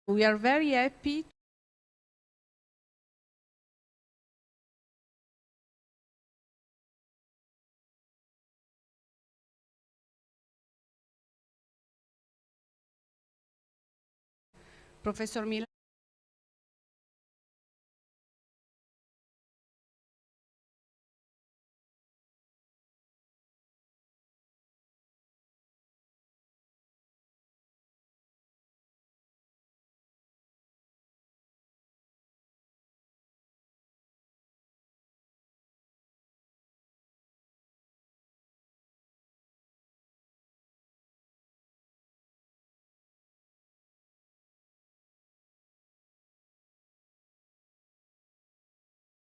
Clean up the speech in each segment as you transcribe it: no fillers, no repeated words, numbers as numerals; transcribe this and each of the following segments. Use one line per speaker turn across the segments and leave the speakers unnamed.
We are very happy. Professor Milano.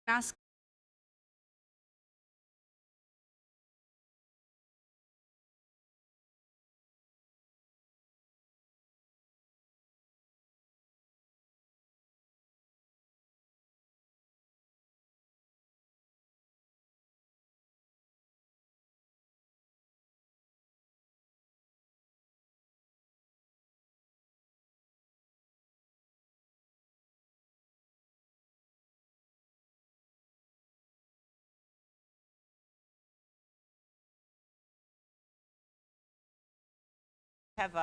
Ask
Have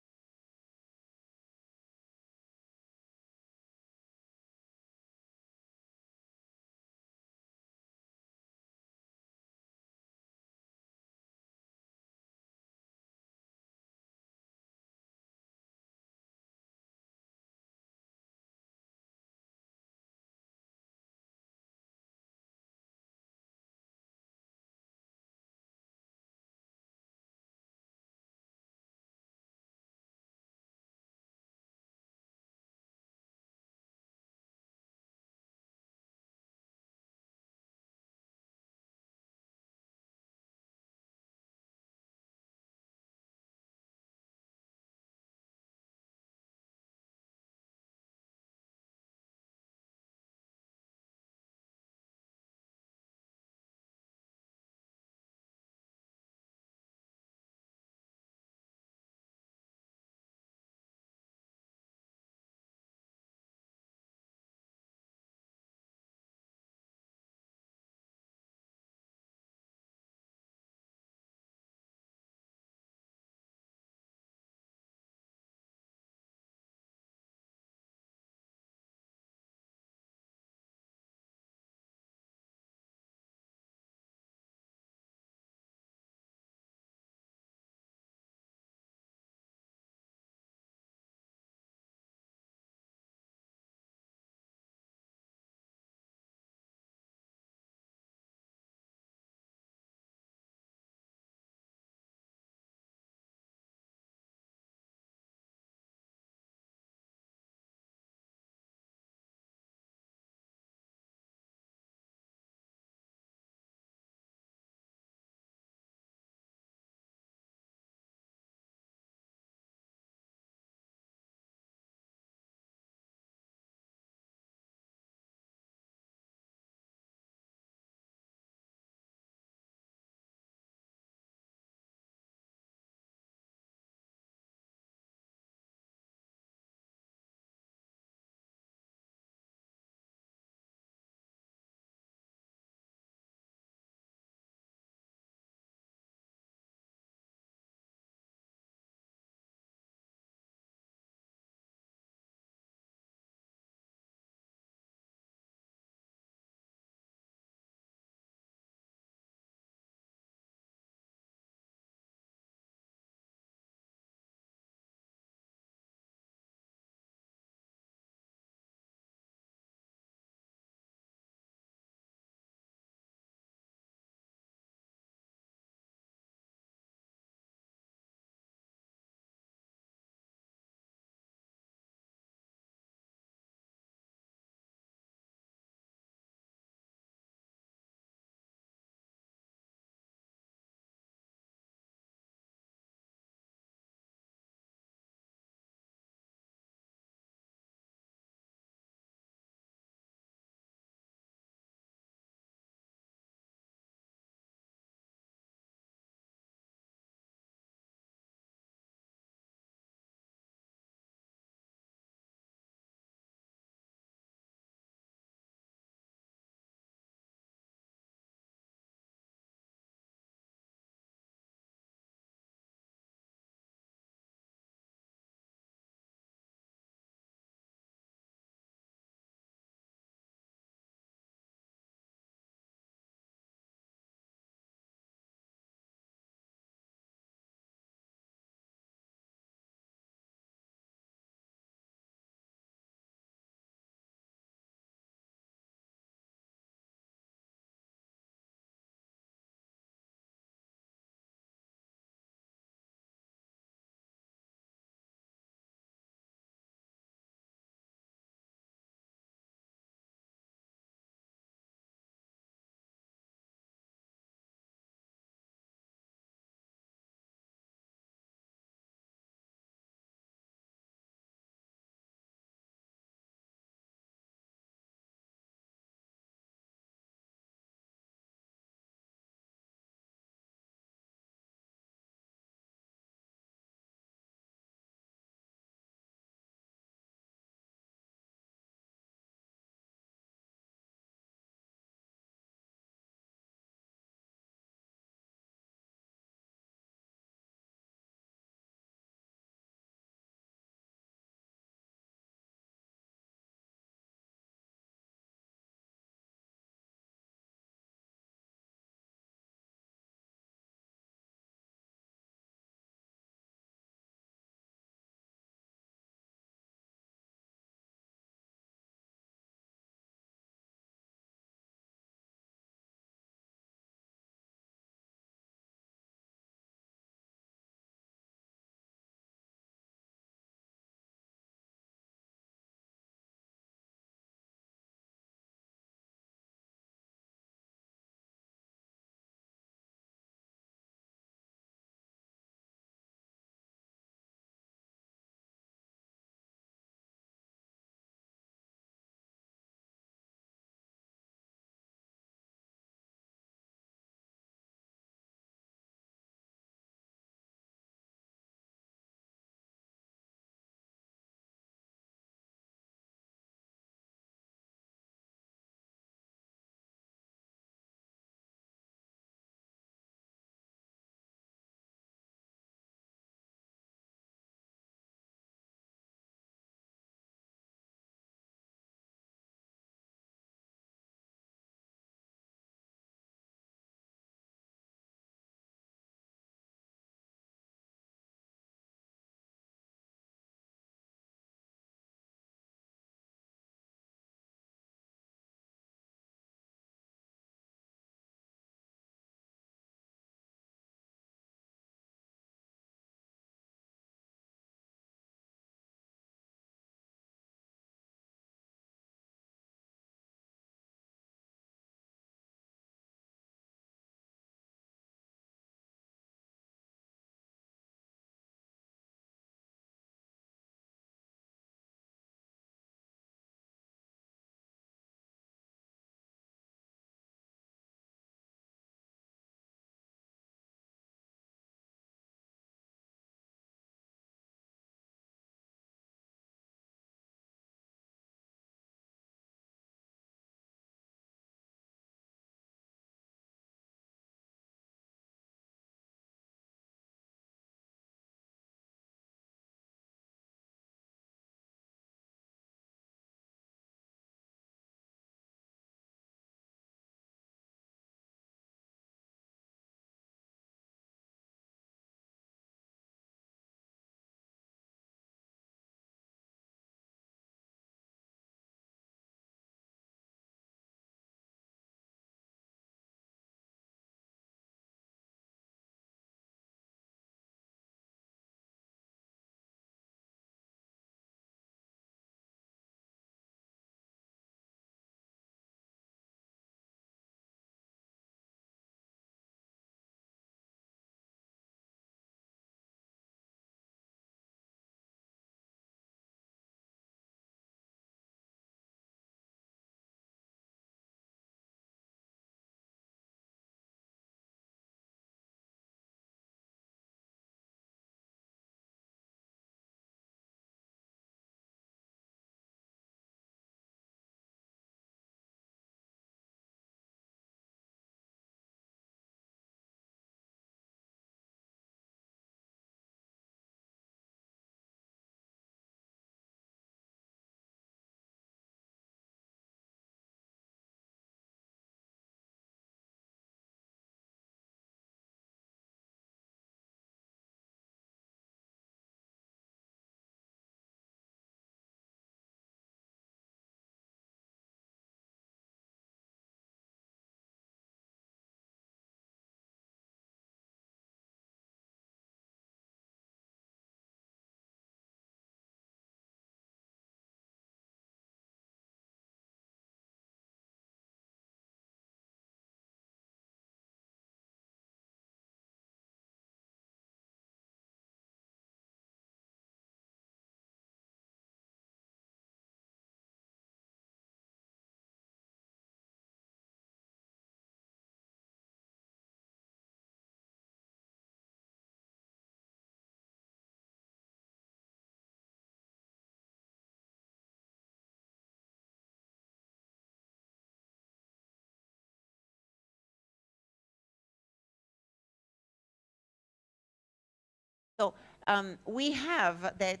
we have that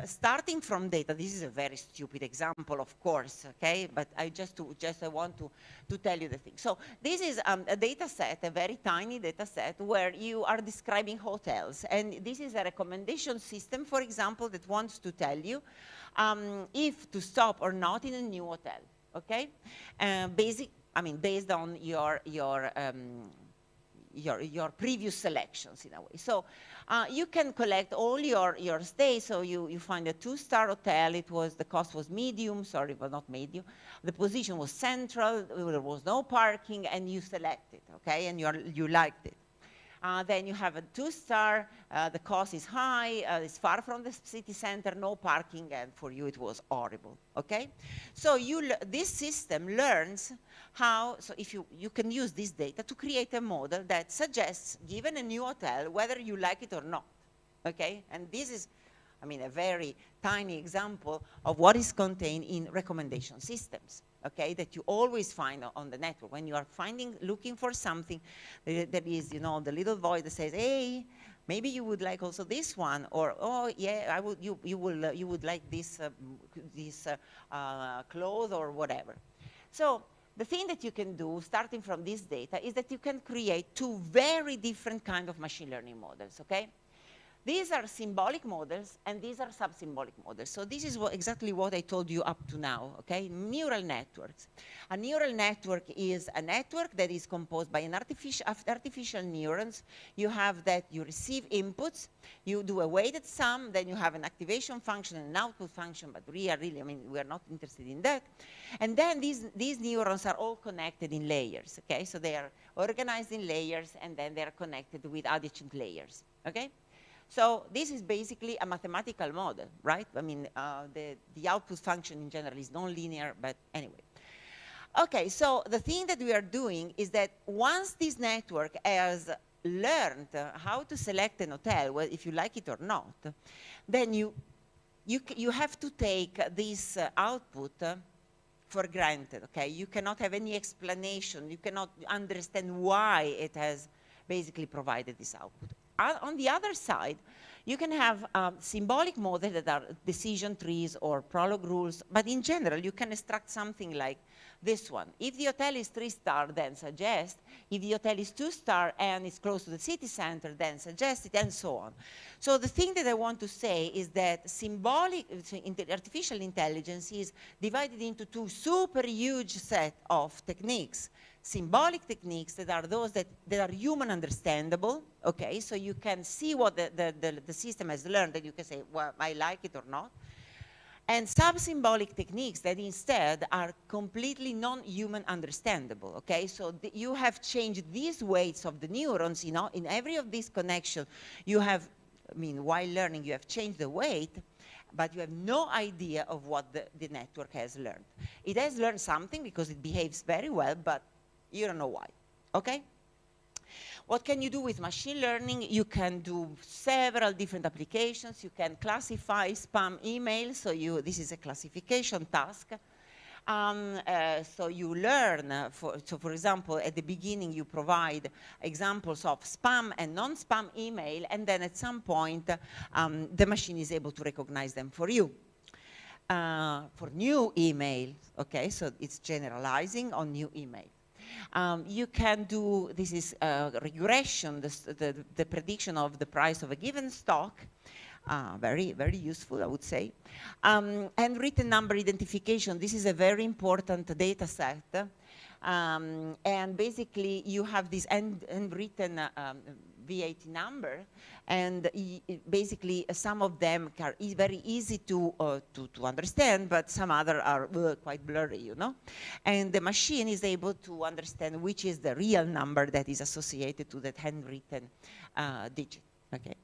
starting from data. This is a very stupid example, of course, okay? But I want to tell you the thing. So this is a data set, a very tiny data set, where you are describing hotels. And this is a recommendation system, for example, that wants to tell you if to stop or not in a new hotel, okay? Based on your previous selections in a way. So you can collect all your stays. So you find a 2-star hotel. The cost was medium, sorry, but not medium. The position was central, there was no parking, and you select it, okay? And you liked it. Then you have a 2-star, the cost is high, it's far from the city center, no parking, and for you it was horrible, okay? So this system learns how, so if you can use this data to create a model that suggests, given a new hotel, whether you like it or not, okay? And this is, a very tiny example of what is contained in recommendation systems, okay, that you always find on the network. When you are looking for something, there is, the little voice that says, hey, maybe you would like also this one, or, oh, yeah, you would like this clothes or whatever. So the thing that you can do, starting from this data, is that you can create 2 very different kind of machine learning models, okay? These are symbolic models, and these are sub-symbolic models. So this is exactly what I told you up to now, okay? Neural networks. A neural network is a network that is composed by artificial neurons. You have that you receive inputs, you do a weighted sum, then you have an activation function and an output function, but we are not interested in that. And then these neurons are all connected in layers, okay? So they are organized in layers, and then they are connected with adjacent layers, okay? So this is basically a mathematical model, right? The output function in general is nonlinear, but anyway. Okay, so the thing that we are doing is that once this network has learned how to select an hotel, well, if you like it or not, then you have to take this output for granted, okay? You cannot have any explanation. You cannot understand why it has basically provided this output. On the other side, you can have symbolic models that are decision trees or prologue rules, but in general, you can extract something like this one. If the hotel is 3-star, then suggest. If the hotel is 2-star and it's close to the city center, then suggest it, and so on. So the thing that I want to say is that artificial intelligence is divided into 2 super huge set of techniques. Symbolic techniques that are those that are human understandable, okay? So you can see what the system has learned, and you can say, well, I like it or not. And sub-symbolic techniques that instead are completely non-human understandable, okay? So you have changed these weights of the neurons, in every of these connections, you have, while learning, you have changed the weight, but you have no idea of what the network has learned. It has learned something because it behaves very well, but you don't know why, okay? What can you do with machine learning? You can do several different applications. You can classify spam emails. So this is a classification task. So you learn, for example, at the beginning, you provide examples of spam and non-spam email, and then at some point, the machine is able to recognize them for you. For new email, okay, so it's generalizing on new email. You can do, this is regression, the prediction of the price of a given stock. Very, very useful, I would say. And written number identification. This is a very important data set. And basically, you have this handwritten VAT number, and basically some of them are very easy to understand, but some other are quite blurry, And the machine is able to understand which is the real number that is associated to that handwritten digit. Okay.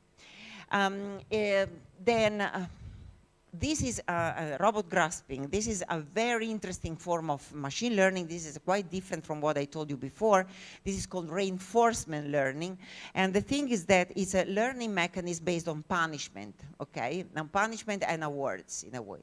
This is robot grasping. This is a very interesting form of machine learning. This is quite different from what I told you before. This is called reinforcement learning. And the thing is that it's a learning mechanism based on punishment, okay? Now, punishment and awards, in a way.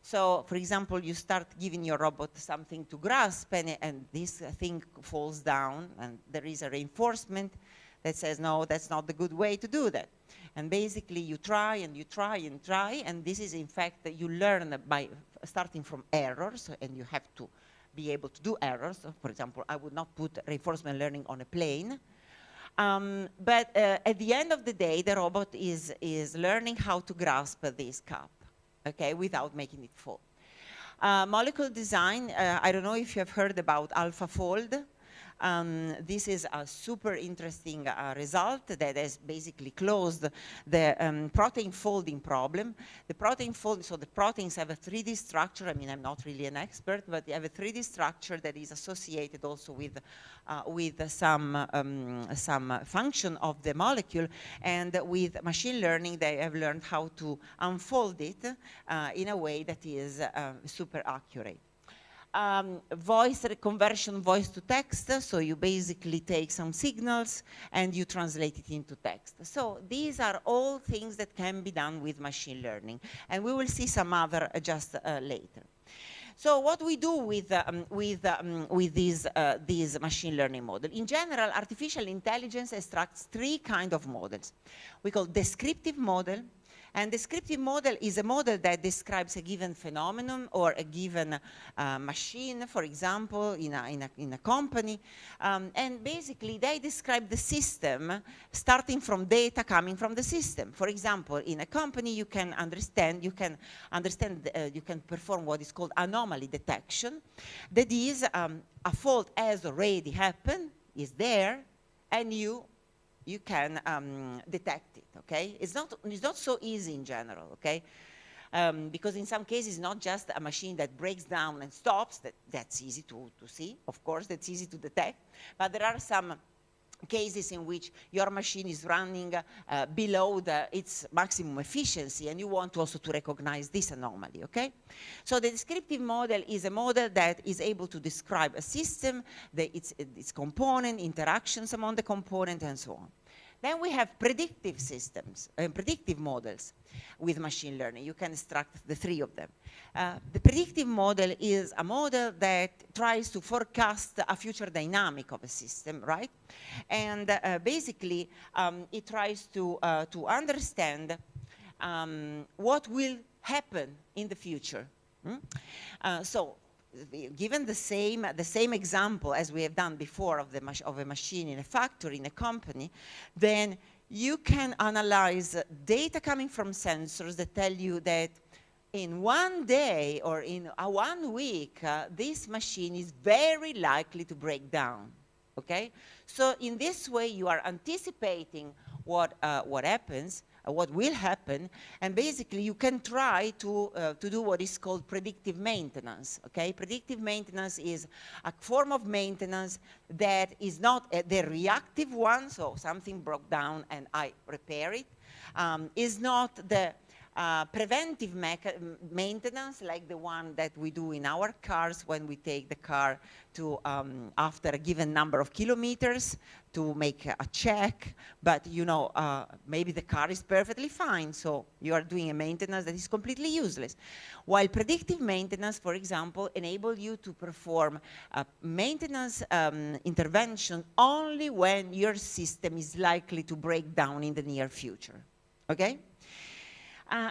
So, for example, you start giving your robot something to grasp, and this thing falls down, and there is a reinforcement. that says, no, that's not the good way to do that. And basically, you try and you try and try, and this is, in fact, that you learn by starting from errors, and you have to be able to do errors. So, for example, I would not put reinforcement learning on a plane. But at the end of the day, the robot is learning how to grasp this cup, okay, without making it fall. Molecule design, I don't know if you have heard about AlphaFold. This is a super interesting result that has basically closed the protein folding problem. The protein folding, so the proteins have a 3D structure. I mean, I'm not really an expert, but they have a 3D structure that is associated also with some function of the molecule. And with machine learning, they have learned how to unfold it in a way that is super accurate. Voice conversion, voice to text. So you basically take some signals and you translate it into text. So these are all things that can be done with machine learning. And we will see some other just later. So what we do with these machine learning model? In general, artificial intelligence extracts three kinds of models. We call descriptive model. And descriptive model is a model that describes a given phenomenon or a given machine, for example, in a company. And basically, they describe the system starting from data coming from the system. For example, in a company, you can perform what is called anomaly detection. That is, a fault has already happened, is there, and you can detect it, okay? It's not so easy in general, okay? Because in some cases, not just a machine that breaks down and stops, that's easy to see, of course, that's easy to detect, but there are some cases in which your machine is running below its maximum efficiency, and you want also to recognize this anomaly, okay? So the descriptive model is a model that is able to describe a system, its component, interactions among the component, and so on. Then we have predictive systems, predictive models with machine learning. You can extract the three of them. The predictive model is a model that tries to forecast a future dynamic of a system, right? And basically, it tries to understand what will happen in the future. So, given the same example as we have done before of a machine in a factory, in a company, then you can analyze data coming from sensors that tell you that in one day or in 1 week, this machine is very likely to break down, okay? So in this way, you are anticipating what happens, what will happen, and basically you can try to do what is called predictive maintenance, okay? Predictive maintenance is a form of maintenance that is not the reactive one, so something broke down and I repair it, is not the preventive maintenance like the one that we do in our cars when we take the car to, after a given number of kilometers to make a check, but you know, maybe the car is perfectly fine, so you are doing a maintenance that is completely useless. While predictive maintenance, for example, enable you to perform maintenance intervention only when your system is likely to break down in the near future, okay?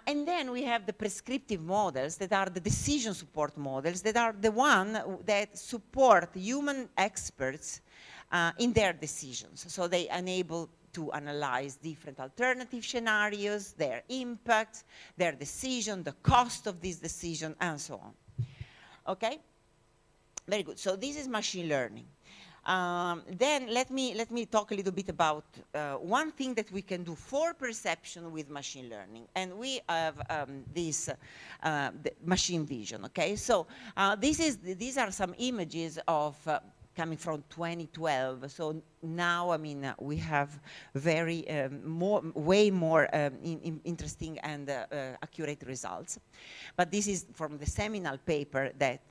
And then we have the prescriptive models that are the decision support models that are the one that support human experts in their decisions. So they enable to analyze different alternative scenarios, their impact, their decision, the cost of this decision, and so on. Okay? Very good. So this is machine learning. Then let me talk a little bit about one thing that we can do for perception with machine learning, and we have this machine vision. Okay, so these are some images of coming from 2012. So now, I mean, we have very way more interesting and accurate results. But this is from the seminal paper that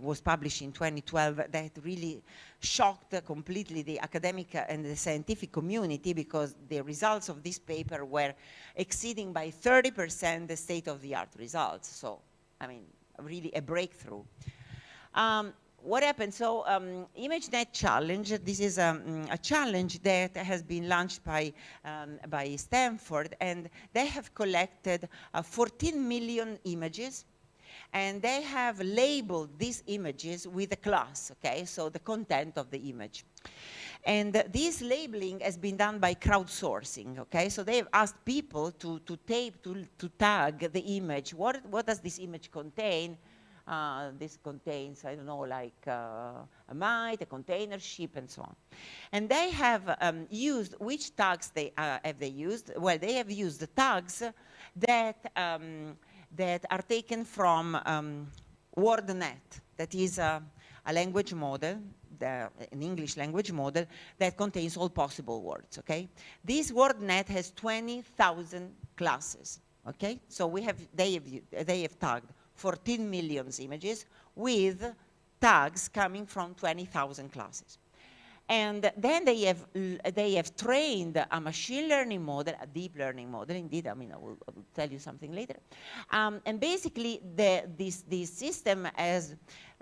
was published in 2012 that really shocked completely the academic and the scientific community, because the results of this paper were exceeding by 30% the state-of-the-art results. So, I mean, really a breakthrough. what happened? So ImageNet Challenge, this is a challenge that has been launched by Stanford, and they have collected 14 million images, and they have labeled these images with a class, okay? So the content of the image. And this labeling has been done by crowdsourcing, okay? So they've asked people to tag the image. What does this image contain? This contains, I don't know, like a mite, a container ship, and so on. And they have used, which tags have they used? Well, they have used the tags that are taken from WordNet, that is a language model, an English language model that contains all possible words, okay? This WordNet has 20,000 classes, okay? So they have tagged 14 million images with tags coming from 20,000 classes. And then they have trained a machine learning model, a deep learning model, indeed. I mean, I will tell you something later. And basically, this system has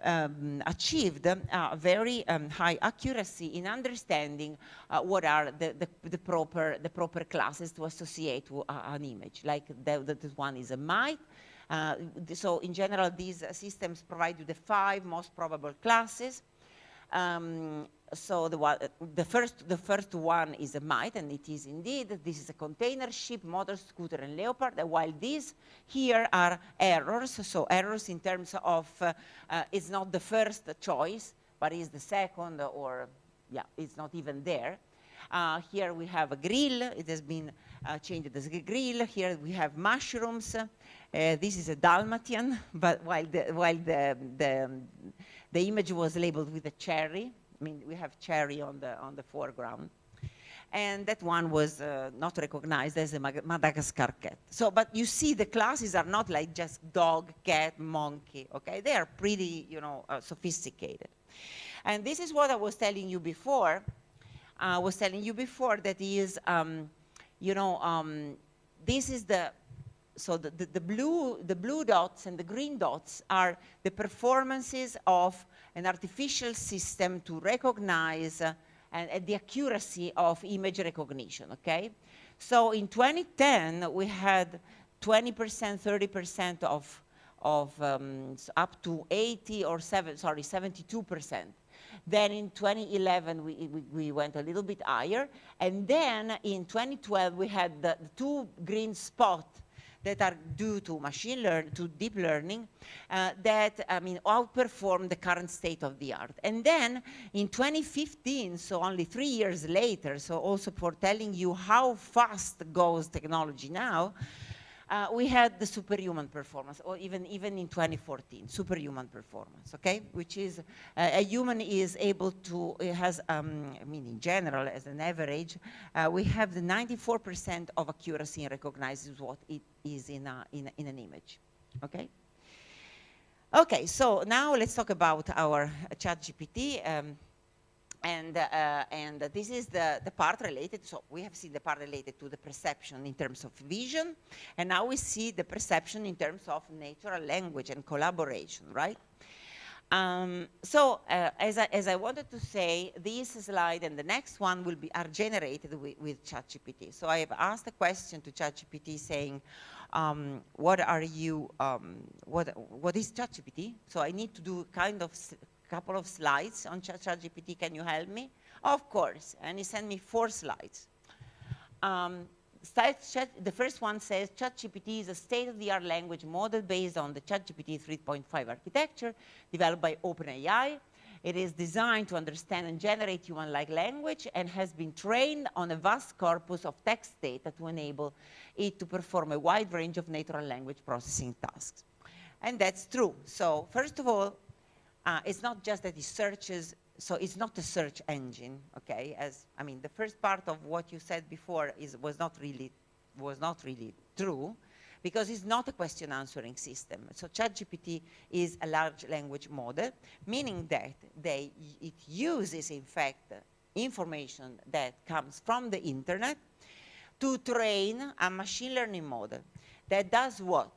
achieved a very high accuracy in understanding what are the proper classes to associate to an image. Like this one is a mite. So in general, these systems provide you the 5 most probable classes. So the first one is a mite, and it is indeed. This is a container ship, motor scooter, and leopard. While these here are errors, so errors in terms of it's not the first choice, but is the second, or yeah, it's not even there. Here we have a grill. It has been changed as a grill. Here we have mushrooms. This is a Dalmatian, but while the image was labeled with a cherry. I mean, we have cherry on the foreground. And that one was not recognized as a Madagascar cat. So, but you see the classes are not like just dog, cat, monkey, okay? They are pretty, you know, sophisticated. And this is what I was telling you before. I was telling you before that is, you know, this is so the blue dots and the green dots are the performances of an artificial system to recognize and the accuracy of image recognition, okay? So in 2010, we had 20%, 30% of up to 80 or 72%. Then in 2011, we went a little bit higher. And then in 2012, we had the 2 green spots that are due to deep learning, that, I mean, outperform the current state of the art. And then in 2015, so only 3 years later, so also for telling you how fast goes technology now, we had the superhuman performance, or even in 2014, superhuman performance, okay? Which is, a human is able to, it has, I mean, in general, as an average, we have the 94% of accuracy in recognizing what it is in an image, okay? Okay, so now let's talk about our ChatGPT. And this is the part related, so we have seen the part related to the perception in terms of vision, and now we see the perception in terms of natural language and collaboration, right? So as I wanted to say, this slide and the next one are generated with ChatGPT. So I have asked a question to ChatGPT saying, what is ChatGPT? So I need to do kind of couple of slides on ChatGPT. Can you help me? Of course. And he sent me 4 slides. The first one says ChatGPT is a state-of-the-art language model based on the ChatGPT 3.5 architecture developed by OpenAI. It is designed to understand and generate human-like language and has been trained on a vast corpus of text data to enable it to perform a wide range of natural language processing tasks. And that's true. So first of all, it's not just that it searches, so it's not a search engine, okay? I mean, the first part of what you said before was not really true, because it's not a question answering system. So ChatGPT is a large language model, meaning that it uses, in fact, information that comes from the internet to train a machine learning model that does what?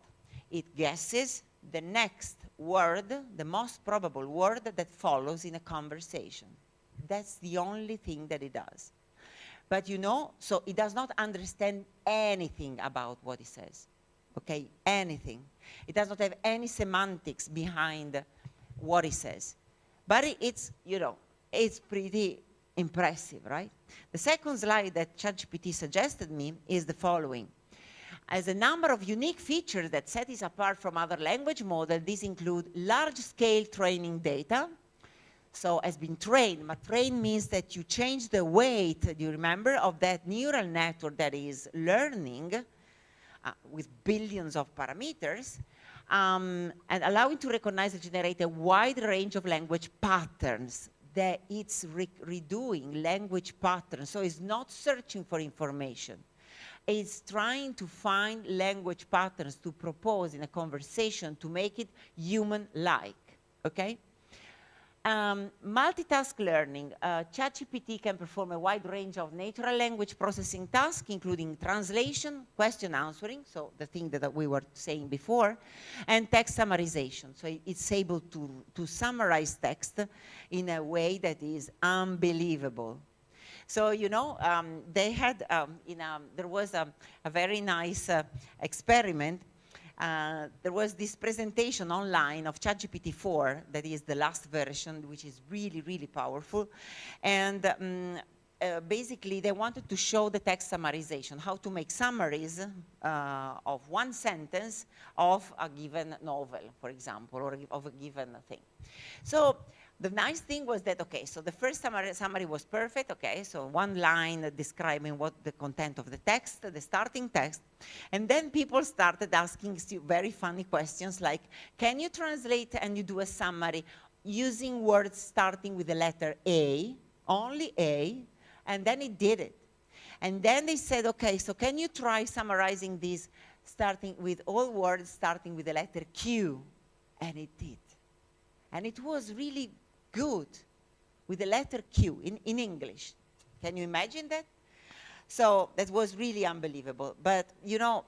It guesses, the next word, the most probable word that follows in a conversation. That's the only thing that it does. But you know, so it does not understand anything about what it says, okay? Anything. It does not have any semantics behind what it says. But it's, you know, it's pretty impressive, right? The second slide that ChatGPT suggested me is the following. As a number of unique features that set it apart from other language models, these include large-scale training data. So has been trained, but trained means that you change the weight, do you remember, of that neural network that is learning with billions of parameters, and allowing to recognize and generate a wide range of language patterns. That it's redoing language patterns, so it's not searching for information. It's trying to find language patterns to propose in a conversation to make it human-like, okay? Multitask learning. ChatGPT can perform a wide range of natural language processing tasks, including translation, question answering, so the thing that we were saying before, and text summarization. So it's able to summarize text in a way that is unbelievable. So, you know, they had, there was a very nice experiment. There was this presentation online of ChatGPT 4, that is the last version, which is really, really powerful. And basically, they wanted to show the text summarization, how to make summaries of one sentence of a given novel, for example, or of a given thing. So the nice thing was that, okay, so the first summary was perfect, okay, so one line describing what the content of the text, the starting text, and then people started asking very funny questions like, can you translate and you do a summary using words starting with the letter A, only A, and then it did it. And then they said, okay, so can you try summarizing this starting with all words starting with the letter Q? And it did. And it was really good with the letter Q in English. Can you imagine that? So that was really unbelievable. But, you know,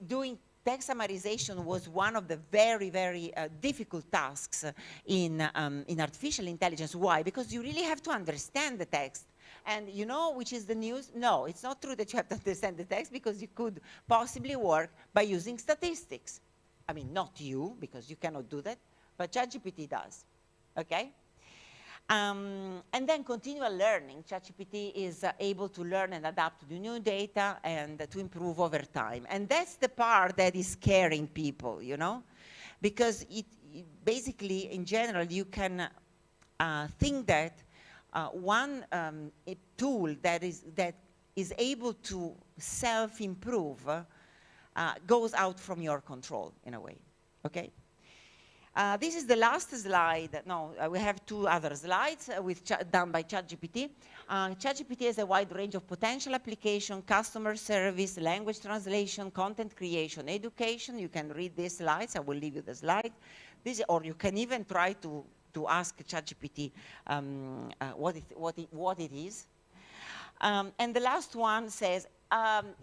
doing text summarization was one of the very, very difficult tasks in artificial intelligence. Why? Because you really have to understand the text. And you know which is the news? No, it's not true that you have to understand the text, because you could possibly work by using statistics. I mean, not you, because you cannot do that, but ChatGPT does. Okay? And then continual learning. ChatGPT is able to learn and adapt to the new data and to improve over time. And that's the part that is scaring people, you know? Because it basically, in general, you can think that one tool that is able to self-improve goes out from your control, in a way, okay? This is the last slide. No, we have two other slides done by ChatGPT. ChatGPT has a wide range of potential application: customer service, language translation, content creation, education. You can read these slides. I will leave you the slide. Or you can even try to ask ChatGPT what it is. And the last one says,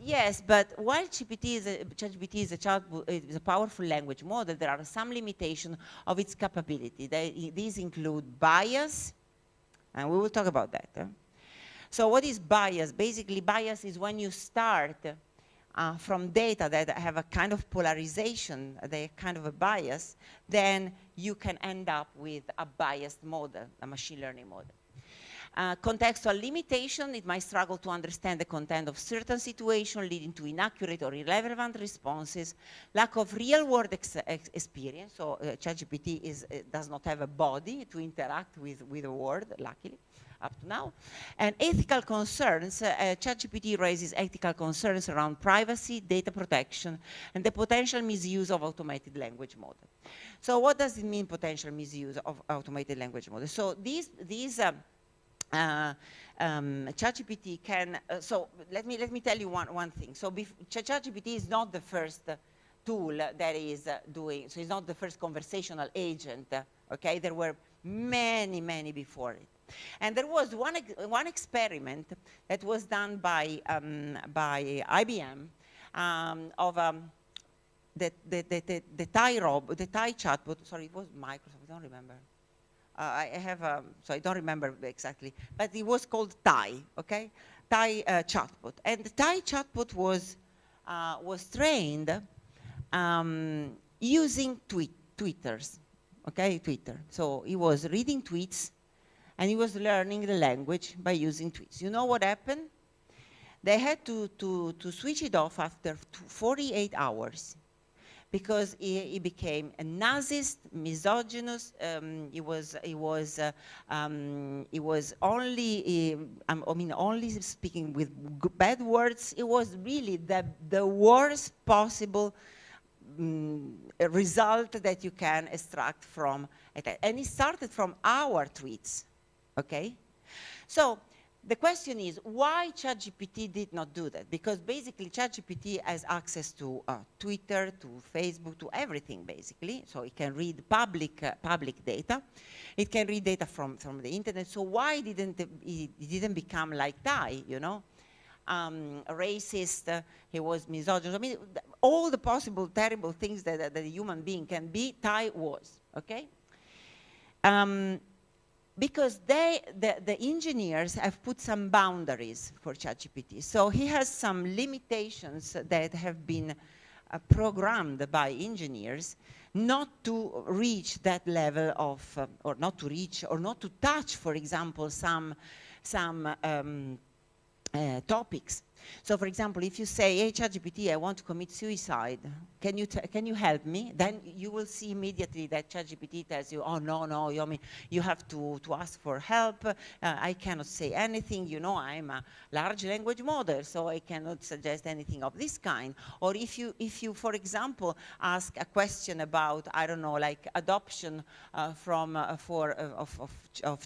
yes, but while ChatGPT is a powerful language model, there are some limitations of its capability. These include bias, and we will talk about that. So what is bias? Basically, bias is when you start from data that have a kind of polarization, they kind of a bias, then you can end up with a biased model, a machine learning model. Contextual limitation, it might struggle to understand the content of certain situations, leading to inaccurate or irrelevant responses. Lack of real-world experience, so ChatGPT does not have a body to interact with a word, luckily, up to now. And ethical concerns, ChatGPT raises ethical concerns around privacy, data protection, and the potential misuse of automated language models. So what does it mean, potential misuse of automated language models? So these ChatGPT can, so let me tell you one thing. So ChatGPT is not the first tool that is doing, so it's not the first conversational agent, okay? There were many, many before it. And there was one experiment that was done by IBM the Thai chatbot, sorry, it was Microsoft, I don't remember. I have, so I don't remember exactly, but it was called Thai, okay? Thai chatbot. And the Thai chatbot was trained using Twitters, okay, Twitter. So he was reading tweets, and he was learning the language by using tweets. You know what happened? They had to switch it off after 48 hours because he became a Nazist, misogynist. He was only, I mean, only speaking with bad words. It was really the worst possible result that you can extract from it. And it started from our tweets, okay? So the question is, why ChatGPT did not do that? Because basically ChatGPT has access to Twitter, to Facebook, to everything basically. So it can read public data. It can read data from the internet. So why didn't it didn't become like Thai, you know? Racist, he was misogynist. I mean, all the possible terrible things that a human being can be, Thai was, okay? Because the engineers have put some boundaries for ChatGPT. So he has some limitations that have been programmed by engineers not to reach that level of, or not to reach, or not to touch, for example, some topics. So for example, if you say, hey, ChatGPT, I want to commit suicide, can you help me? Then you will see immediately that ChatGPT tells you, oh, no, you have to ask for help. I cannot say anything. You know, I'm a large language model, so I cannot suggest anything of this kind. Or if you, for example, ask a question about, I don't know, like adoption of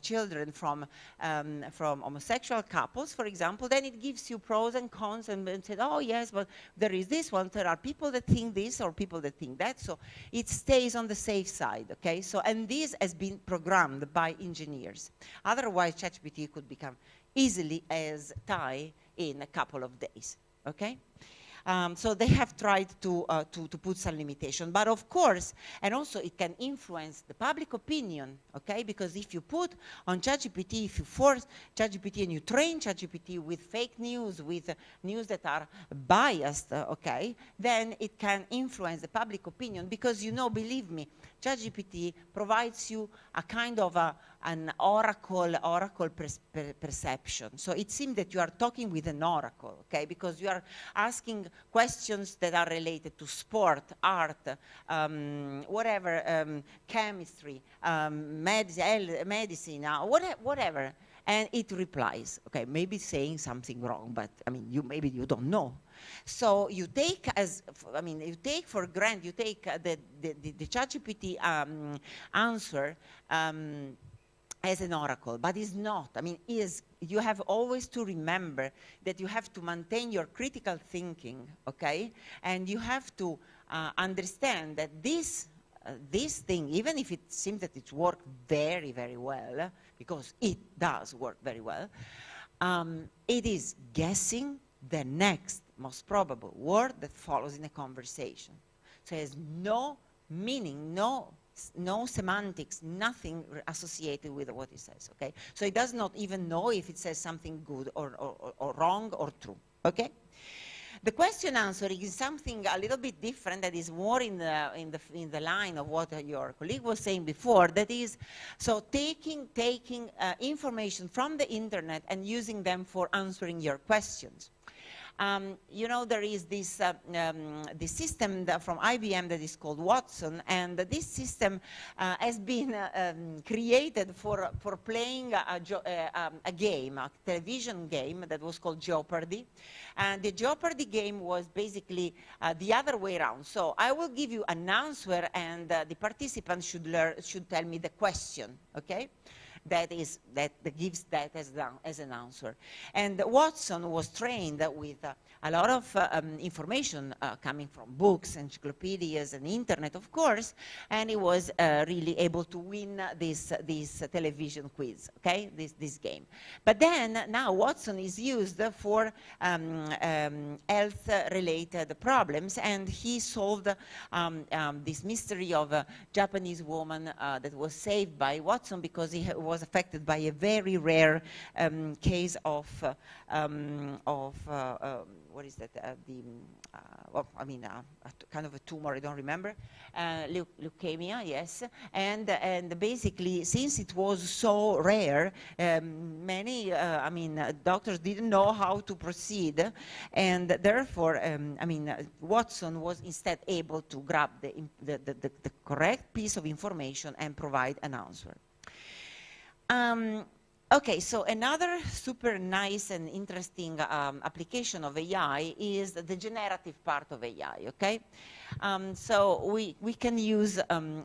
children from homosexual couples, for example, then it gives you pros and cons and said, oh yes, but there is this one, there are people that think this or people that think that, so it stays on the safe side, okay? So, and this has been programmed by engineers. Otherwise, ChatGPT could become easily as Thai in a couple of days, okay? So they have tried to put some limitation, but of course, and also it can influence the public opinion, okay? Because if you put on ChatGPT, if you force ChatGPT and you train ChatGPT with fake news, with news that are biased, okay, then it can influence the public opinion because, you know, believe me, ChatGPT provides you a kind of an oracle perception. So it seems that you are talking with an oracle, okay? Because you are asking questions that are related to sport, art, whatever, chemistry, medicine, whatever. And it replies, okay, maybe saying something wrong, but I mean, maybe you don't know. So you take you take for granted, you take the ChatGPT answer as an oracle, but it's not. I mean, you have always to remember that you have to maintain your critical thinking, okay? And you have to understand that this thing, even if it seems that it works very, very well, because it does work very well, it is guessing the next most probable word that follows in a conversation. So it has no meaning, no semantics, nothing associated with what it says, okay? So it does not even know if it says something good or wrong or true, okay? The question answering is something a little bit different that is more in the line of what your colleague was saying before. That is, so taking information from the internet and using them for answering your questions. You know, there is this system from IBM that is called Watson, and this system has been created for playing a game, a television game that was called Jeopardy. And the Jeopardy game was basically the other way around. So I will give you an answer, and the participants should tell me the question, okay? that gives that as an answer. And Watson was trained with a lot of information coming from books, encyclopedias, and internet, of course, and he was really able to win this television quiz, okay, this game. But then now Watson is used for health-related problems, and he solved this mystery of a Japanese woman that was saved by Watson because he was affected by a very rare case of what is that? Well, I mean, kind of a tumor, I don't remember, leukemia, yes. And basically, since it was so rare, many, I mean, doctors didn't know how to proceed, and therefore, I mean, Watson was instead able to grab the correct piece of information and provide an answer. Okay, so another super nice and interesting application of AI is the generative part of AI, okay? So we can use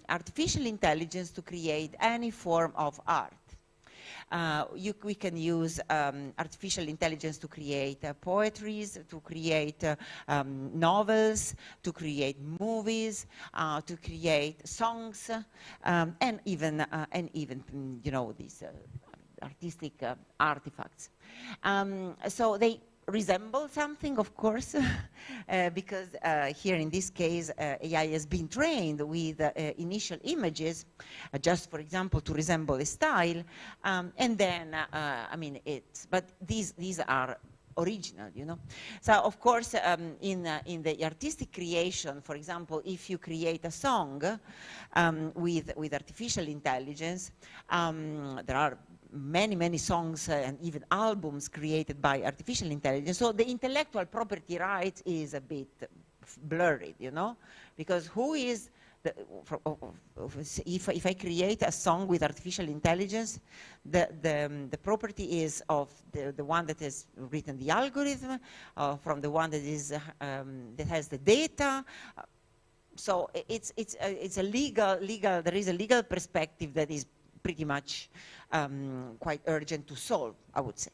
artificial intelligence to create any form of art. We can use artificial intelligence to create poetries, to create novels, to create movies, to create songs, and even you know, these artistic artifacts. So they resemble something, of course, because here in this case, AI has been trained with initial images, just for example, to resemble a style, and then, I mean, but these are original, you know. So of course, in the artistic creation, for example, if you create a song with artificial intelligence, there are many songs and even albums created by artificial intelligence. So the intellectual property rights is a bit blurry, you know, because who is if I create a song with artificial intelligence, the property is of the one that has written the algorithm, from the one that is that has the data. So it's a legal. There is a legal perspective that is pretty much quite urgent to solve, I would say.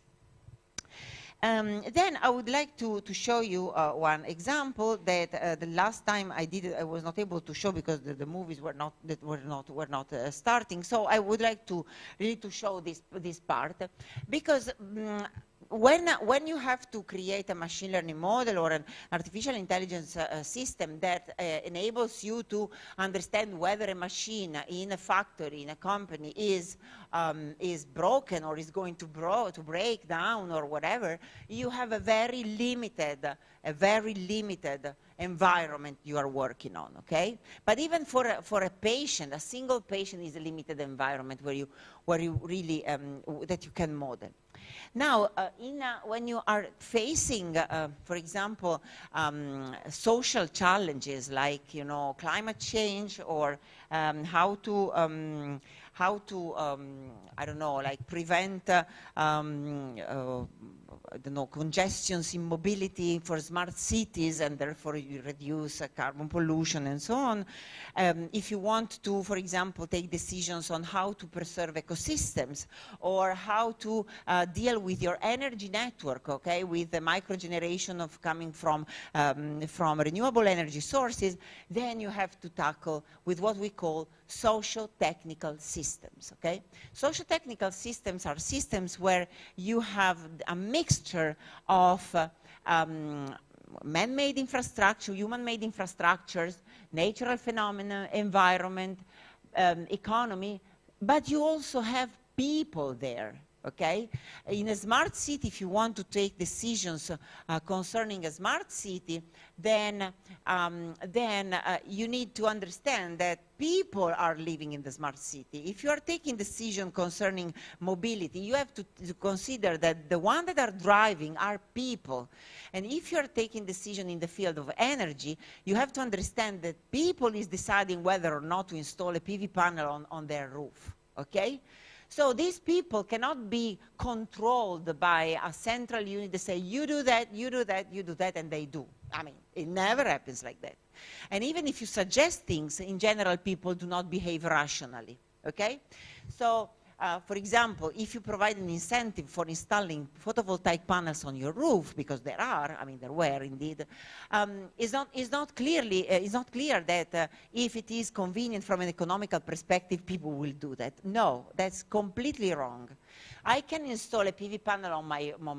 Then I would like to show you one example that the last time I did it, I was not able to show because the movies were not starting. So I would like to really to show this part, because when you have to create a machine learning model or an artificial intelligence system that enables you to understand whether a machine in a factory, in a company is broken or is going to break down or whatever, you have a very limited environment you are working on, okay? But even for a patient, a single patient is a limited environment where you really, that you can model. Now, when you are facing, for example, social challenges like, you know, climate change, or how to I don't know, like prevent I don't know, congestions in mobility for smart cities, and therefore you reduce carbon pollution and so on. If you want to, for example, take decisions on how to preserve ecosystems, or how to deal with your energy network, okay, with the microgeneration of coming from renewable energy sources, then you have to tackle with what we call socio-technical systems, okay? Socio-technical systems are systems where you have a mixture of man-made infrastructure, human-made infrastructures, natural phenomena, environment, economy, but you also have people there, okay? In a smart city, if you want to take decisions concerning a smart city, then you need to understand that people are living in the smart city. If you are taking decisions concerning mobility, you have to consider that the ones that are driving are people. And if you are taking decisions in the field of energy, you have to understand that people is deciding whether or not to install a PV panel on their roof, okay? So these people cannot be controlled by a central unit that say, you do that, you do that, you do that, and they do. I mean, it never happens like that. And even if you suggest things, in general, people do not behave rationally, okay? So for example, if you provide an incentive for installing photovoltaic panels on your roof, because there are, I mean, there were indeed, it's not clear that if it is convenient from an economical perspective, people will do that. No, that's completely wrong. I can install a PV panel on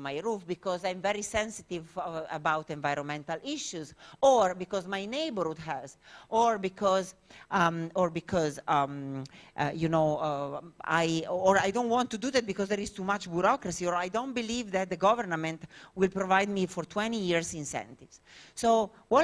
my roof because I'm very sensitive about environmental issues, or because my neighborhood has, or because you know, I don't want to do that because there is too much bureaucracy, or I don't believe that the government will provide me for 20 years incentives. So all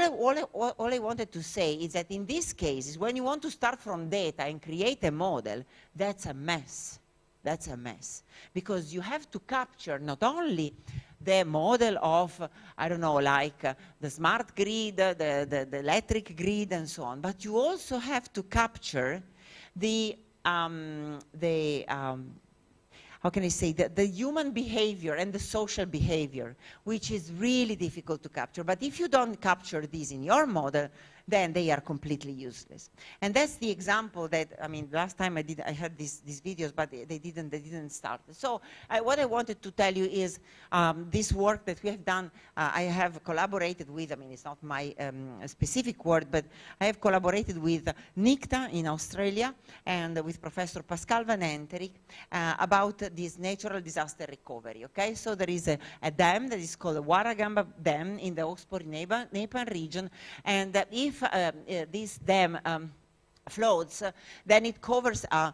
I wanted to say is that in these cases, when you want to start from data and create a model, that's a mess. That's a mess, because you have to capture not only the model of, I don't know, like the smart grid, the electric grid, and so on, but you also have to capture the how can I say, the human behavior and the social behavior, which is really difficult to capture. But if you don't capture these in your model, then they are completely useless. And that's the example that, I mean, last time I had these videos, but they didn't start. So what I wanted to tell you is this work that we have done, I have collaborated with, I mean, it's not my specific work, but I have collaborated with NICTA in Australia and with Professor Pascal Van Enterik about this natural disaster recovery, okay? So there is a dam that is called the Warragamba Dam in the Oxford Nepean region, and if this dam floods, then it covers a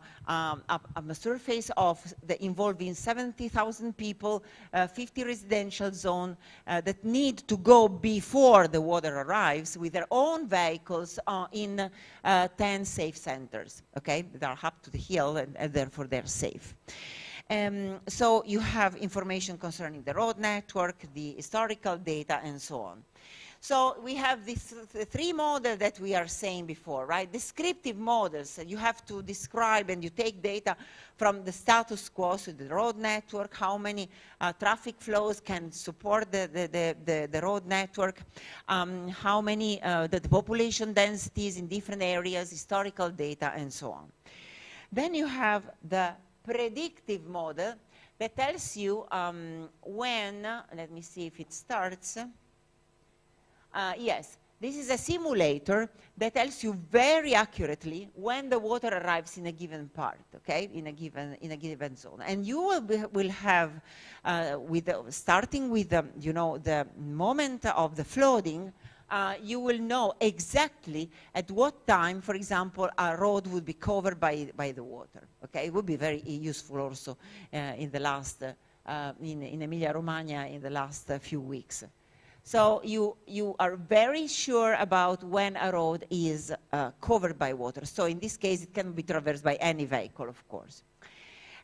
surface of involving 70,000 people, 50 residential zones that need to go before the water arrives with their own vehicles in 10 safe centers, okay? That are up to the hill, and therefore they're safe. So you have information concerning the road network, the historical data, and so on. So we have these three models that we are saying before, right? Descriptive models, you have to describe, and you take data from the status quo, so the road network, how many traffic flows can support the road network, how many, the population densities in different areas, historical data, and so on. Then you have the predictive model that tells you when, let me see if it starts. Yes, this is a simulator that tells you very accurately when the water arrives in a given part, okay, in a given zone. And you will have, starting with you know, the moment of the flooding, you will know exactly at what time, for example, a road would be covered by the water. Okay, it would be very useful also in the last in Emilia-Romagna in the last few weeks. So you are very sure about when a road is covered by water. So in this case, it can be traversed by any vehicle, of course.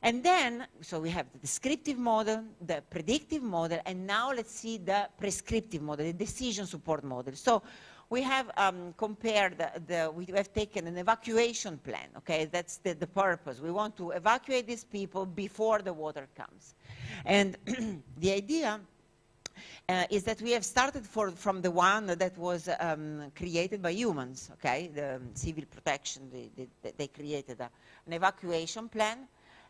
And then, so we have the descriptive model, the predictive model, and now let's see the prescriptive model, the decision support model. So we have compared, we have taken an evacuation plan, okay? That's the purpose. We want to evacuate these people before the water comes. And the idea is that we have started from the one that was created by humans, okay? The civil protection, they created an evacuation plan.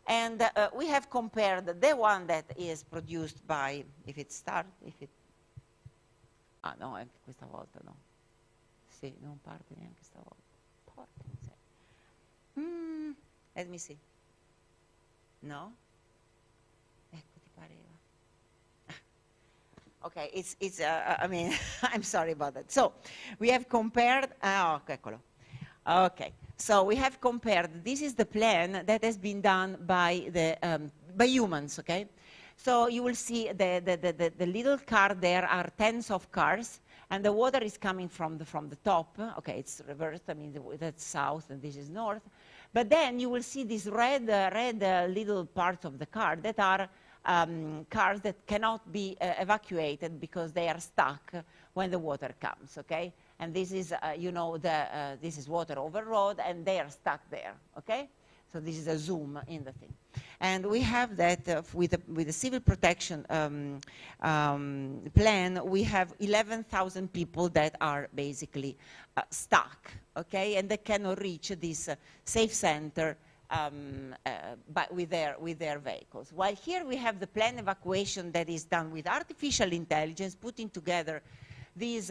And we have compared the one that is produced by, if it starts, no, anche questa volta no. Sì, non parte neanche stavolta. Porca miseria. Let me see. No? Ecco, ti pareva. Okay, it's I mean, I'm sorry about that. So, we have compared, eccolo. Okay. So we have compared, this is the plan that has been done by humans, okay? So you will see the little car there are tens of cars, and the water is coming from the top. Okay, it's reversed, I mean, that's south and this is north. But then you will see these red little parts of the car that are cars that cannot be evacuated because they are stuck when the water comes, okay? And this is, you know, this is water over road, and they are stuck there, okay? So this is a zoom in the thing. And we have that with the civil protection plan, we have 11,000 people that are basically stuck, okay? And they cannot reach this safe center with their vehicles. While here we have the planned evacuation that is done with artificial intelligence, putting together these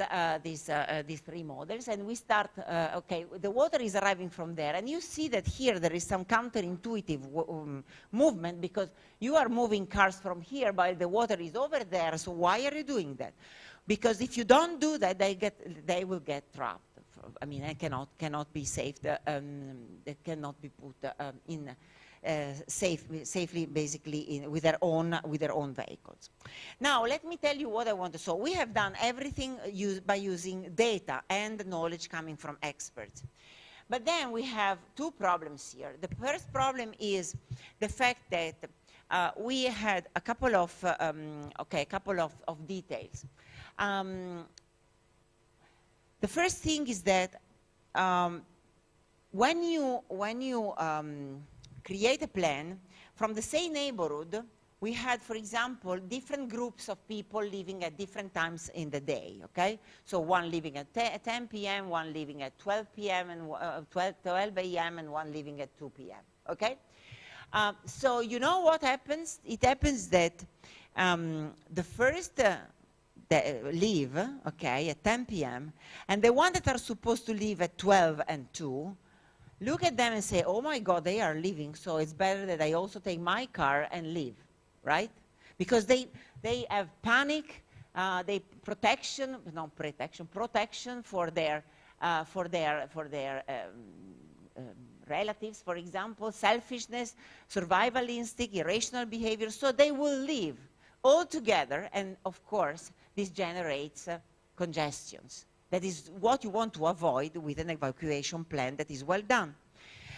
three models, and we start, okay, the water is arriving from there, and you see that here there is some counterintuitive movement, because you are moving cars from here, while the water is over there, so why are you doing that? Because if you don't do that, they will get trapped. I mean, it cannot be saved, they cannot be put safely, basically, with their own vehicles. Now, let me tell you what I want to. So we have done everything by using data and knowledge coming from experts. But then we have two problems here. The first problem is the fact that we had a couple of details. The first thing is that when you create a plan, from the same neighborhood, we had, for example, different groups of people living at different times in the day, okay? So one living at 10 p.m., one living at 12 p.m., and 12 a.m., and one living at 2 p.m., okay? So you know what happens? It happens that the first leave, okay, at 10 p.m., and the ones that are supposed to leave at 12 and 2, look at them and say, oh my God, they are leaving, so it's better that I also take my car and leave, right? Because they have panic, protection for their relatives, for example, selfishness, survival instinct, irrational behavior, so they will leave all together, and of course, this generates congestions. That is what you want to avoid with an evacuation plan that is well done.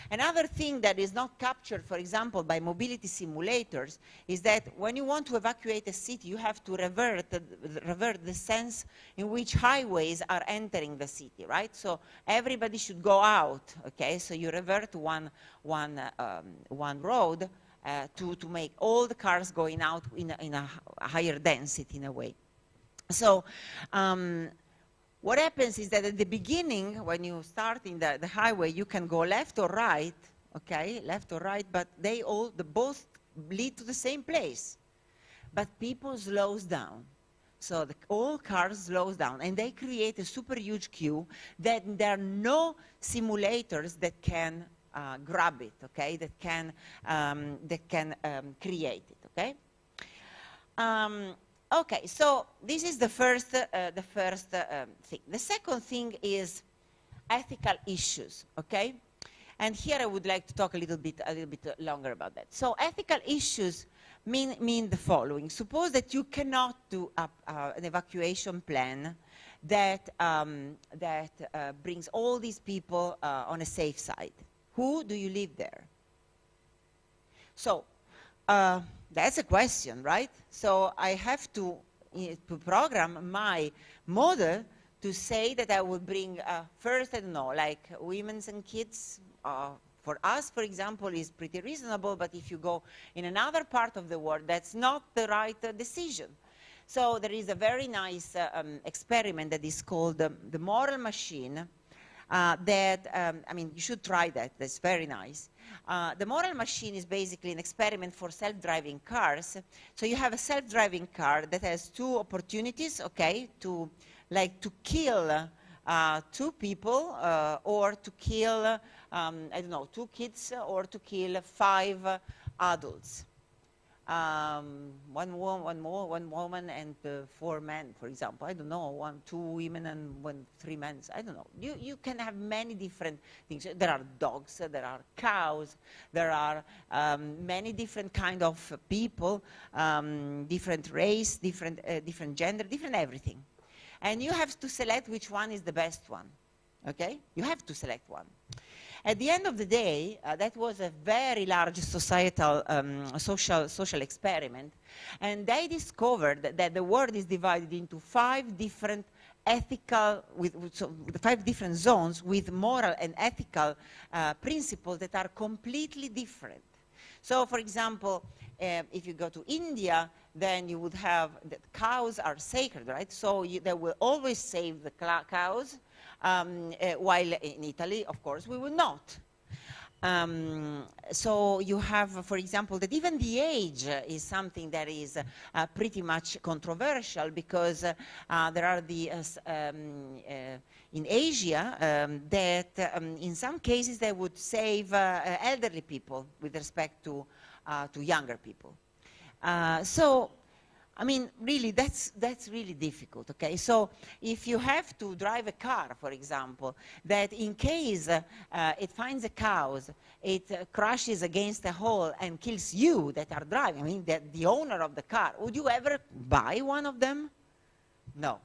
Another thing that is not captured, for example, by mobility simulators, is that when you want to evacuate a city, you have to revert the sense in which highways are entering the city, right? So everybody should go out, okay? So you revert one road to make all the cars going out in a higher density in a way. So what happens is that at the beginning, when you start in the highway, you can go left or right, okay, left or right, but both lead to the same place. But people slows down. So all cars slows down, and they create a super huge queue that there are no simulators that can grab it, okay, that can create it, okay? Okay, so this is the first thing. The second thing is ethical issues, okay? And here I would like to talk a little bit longer about that. So ethical issues mean the following. Suppose that you cannot do an evacuation plan that brings all these people on a safe side. Who do you leave there? So that's a question, right? So I have to program my model to say that I will bring first, I don't know, like women and kids. For us, for example, is pretty reasonable, but if you go in another part of the world, that's not the right decision. So there is a very nice experiment that is called the moral machine. I mean, you should try that. That's very nice. The moral machine is basically an experiment for self-driving cars. So you have a self-driving car that has two opportunities, okay, to kill two people or to kill, I don't know, 2 kids or to kill 5 adults. One woman and 4 men, for example. I don't know, 2 women and 3 men. I don't know. You can have many different things. There are dogs, there are cows, there are many different kind of people, different race, different gender, different everything. And you have to select which one is the best one, okay? You have to select one. At the end of the day, that was a very large societal, social experiment, and they discovered that the world is divided into 5 different ethical, so 5 different zones with moral and ethical principles that are completely different. So, for example, if you go to India, then you would have that cows are sacred, right? So they will always save the cows, while in Italy, of course, we will not. So you have, for example, that even the age is something that is pretty much controversial, because there are the in Asia that in some cases they would save elderly people with respect to younger people. So, I mean, really, that's really difficult, okay? So if you have to drive a car, for example, that in case it finds a cow, it crashes against a hole and kills you that are driving, I mean, the owner of the car, would you ever buy one of them? No.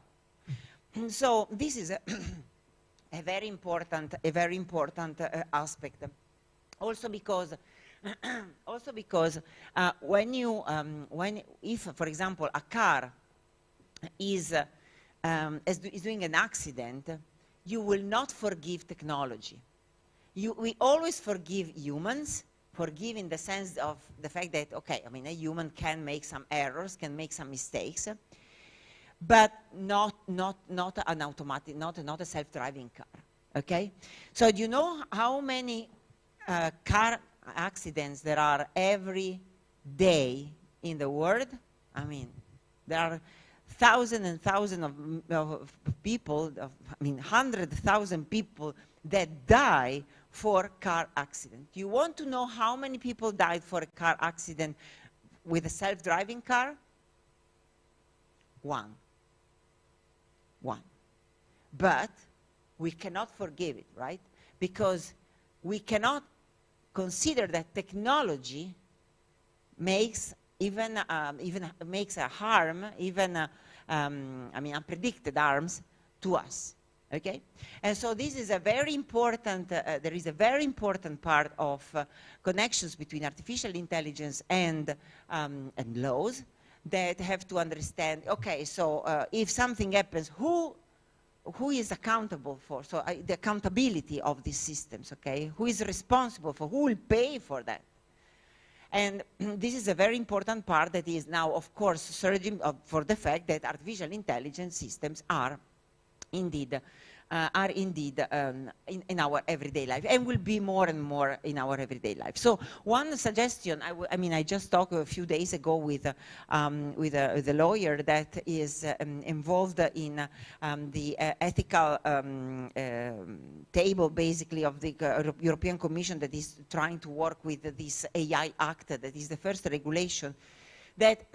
So this is a very important aspect. Also because if, for example, a car is doing an accident, you will not forgive technology. We always forgive humans, forgive in the sense of the fact that, okay, I mean, a human can make some errors, can make some mistakes, but not an automatic, not a self-driving car, okay? So do you know how many car accidents there are every day in the world? I mean, there are thousands and thousands of people, I mean, 100,000 people that die for car accident. You want to know how many people died for a car accident with a self-driving car? One. But we cannot forgive it, right? Because we cannot consider that technology makes makes a harm, I mean, unpredicted harms to us. Okay, and so this is a very important. There is a very important part of connections between artificial intelligence and laws that have to understand. Okay, so if something happens, who is accountable for? So the accountability of these systems. Okay, who is responsible for? Who will pay for that? And this is a very important part that is now, of course, surging for the fact that artificial intelligence systems are indeed in our everyday life, and will be more and more in our everyday life. So one suggestion, I mean, I just talked a few days ago with a lawyer that is involved in the ethical table, basically, of the European Commission that is trying to work with this AI Act, that is the first regulation that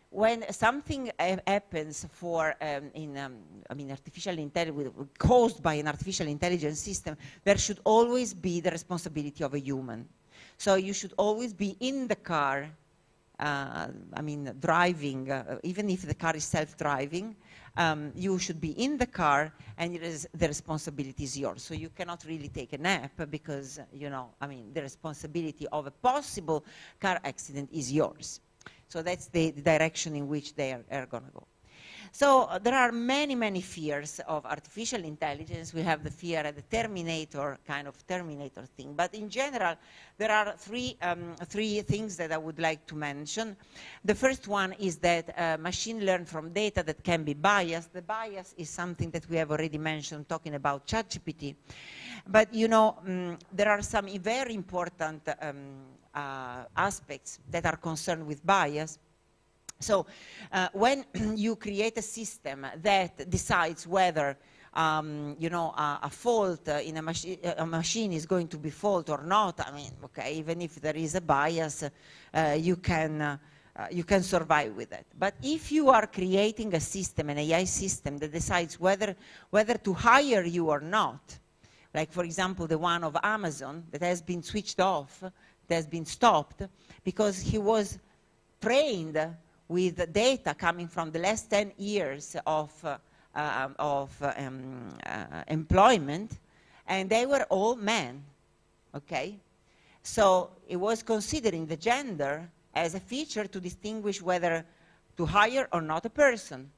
when something happens for, I mean, artificial intelligence, caused by an artificial intelligence system, there should always be the responsibility of a human. So you should always be in the car, I mean, driving, even if the car is self-driving, you should be in the car, and the responsibility is yours. So you cannot really take a nap because, you know, I mean, the responsibility of a possible car accident is yours. So that's the direction in which they are going to go. So there are many, many fears of artificial intelligence. We have the fear, the Terminator, kind of Terminator thing. But in general, there are three things that I would like to mention. The first one is that machine learn from data that can be biased. The bias is something that we have already mentioned talking about ChatGPT. But, you know, there are some very important aspects that are concerned with bias. So when you create a system that decides whether you know, a fault in a machine is going to be fault or not, I mean, okay, even if there is a bias, you can survive with it. But if you are creating a system, an AI system, that decides whether to hire you or not, like, for example, the one of Amazon that has been switched off, that has been stopped, because he was trained with data coming from the last 10 years of employment, and they were all men, okay? So it was considering the gender as a feature to distinguish whether to hire or not a person.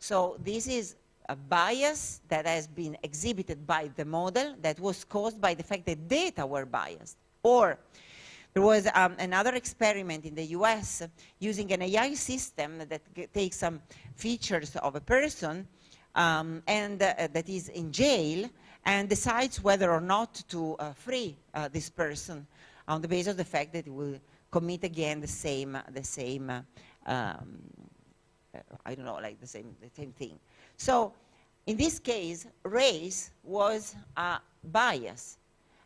So this is a bias that has been exhibited by the model that was caused by the fact that data were biased. Or there was another experiment in the US using an AI system that takes some features of a person and that is in jail, and decides whether or not to free this person on the basis of the fact that he will commit again the same I don't know, like the same thing. So in this case, race was a bias.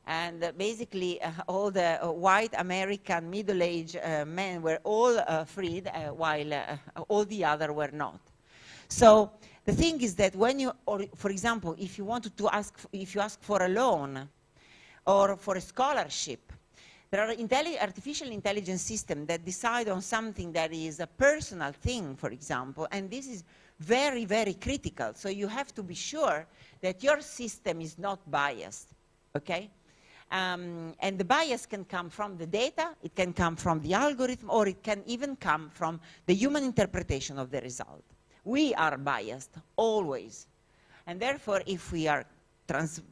And basically, all the white American middle-aged men were all freed, while all the other were not. So the thing is that when you, or for example, if you wanted to ask, if you ask for a loan or for a scholarship, there are artificial intelligence systems that decide on something that is a personal thing, for example, and this is very, very critical. So you have to be sure that your system is not biased, okay? And the bias can come from the data, it can come from the algorithm, or it can even come from the human interpretation of the result. We are biased, always. And therefore, if we are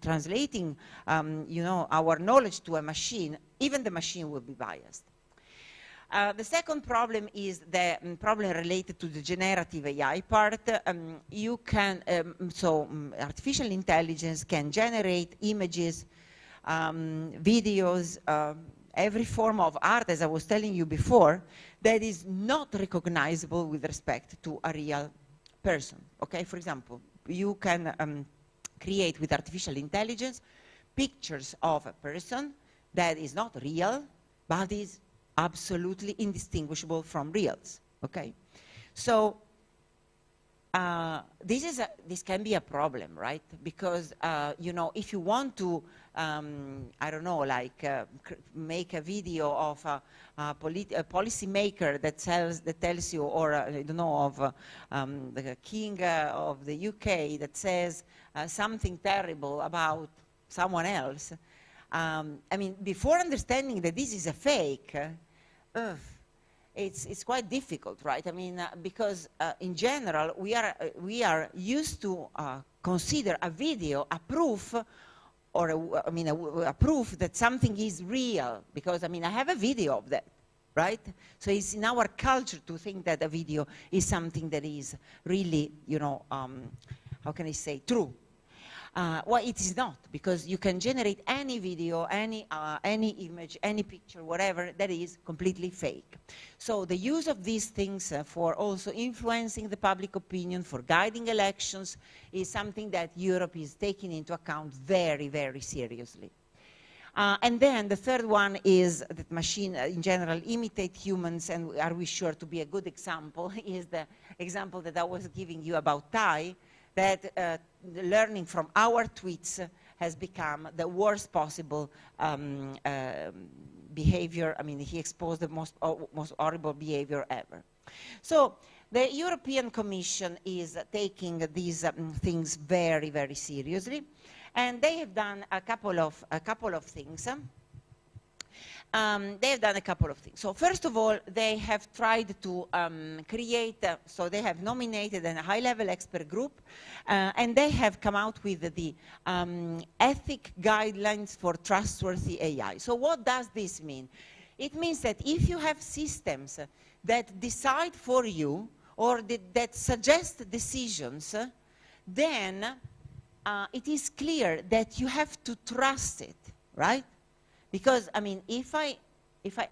translating you know, our knowledge to a machine, even the machine will be biased. The second problem is the problem related to the generative AI part. You can, artificial intelligence can generate images, videos, every form of art, as I was telling you before, that is not recognizable with respect to a real person. Okay, for example, you can create with artificial intelligence pictures of a person that is not real, but is absolutely indistinguishable from reals. Okay, so this can be a problem, right? Because you know, if you want to, I don't know, like make a video of a policy maker that tells you, or I don't know, of the king of the UK that says something terrible about someone else. I mean, before understanding that this is a fake, it's quite difficult, right? I mean, because in general, we are used to consider a video a proof, or a proof that something is real, because I mean, I have a video of that, right? So it's in our culture to think that a video is something that is really, you know, how can I say, true. Well, it is not, because you can generate any video, any image, any picture, whatever, that is completely fake. So the use of these things for also influencing the public opinion, for guiding elections, is something that Europe is taking into account very, very seriously. And then the third one is that machine in general imitate humans, and are we sure to be a good example, is the example that I was giving you about Thai, that learning from our tweets has become the worst possible behavior. I mean, he exposed the most horrible behavior ever. So the European Commission is taking these things very, very seriously, and they have done a couple of things. They have done a couple of things. So first of all, they have tried to create, so they have nominated a high-level expert group, and they have come out with the ethic guidelines for trustworthy AI. So what does this mean? It means that if you have systems that decide for you, or that suggest decisions, then it is clear that you have to trust it, right? Because, I mean, if I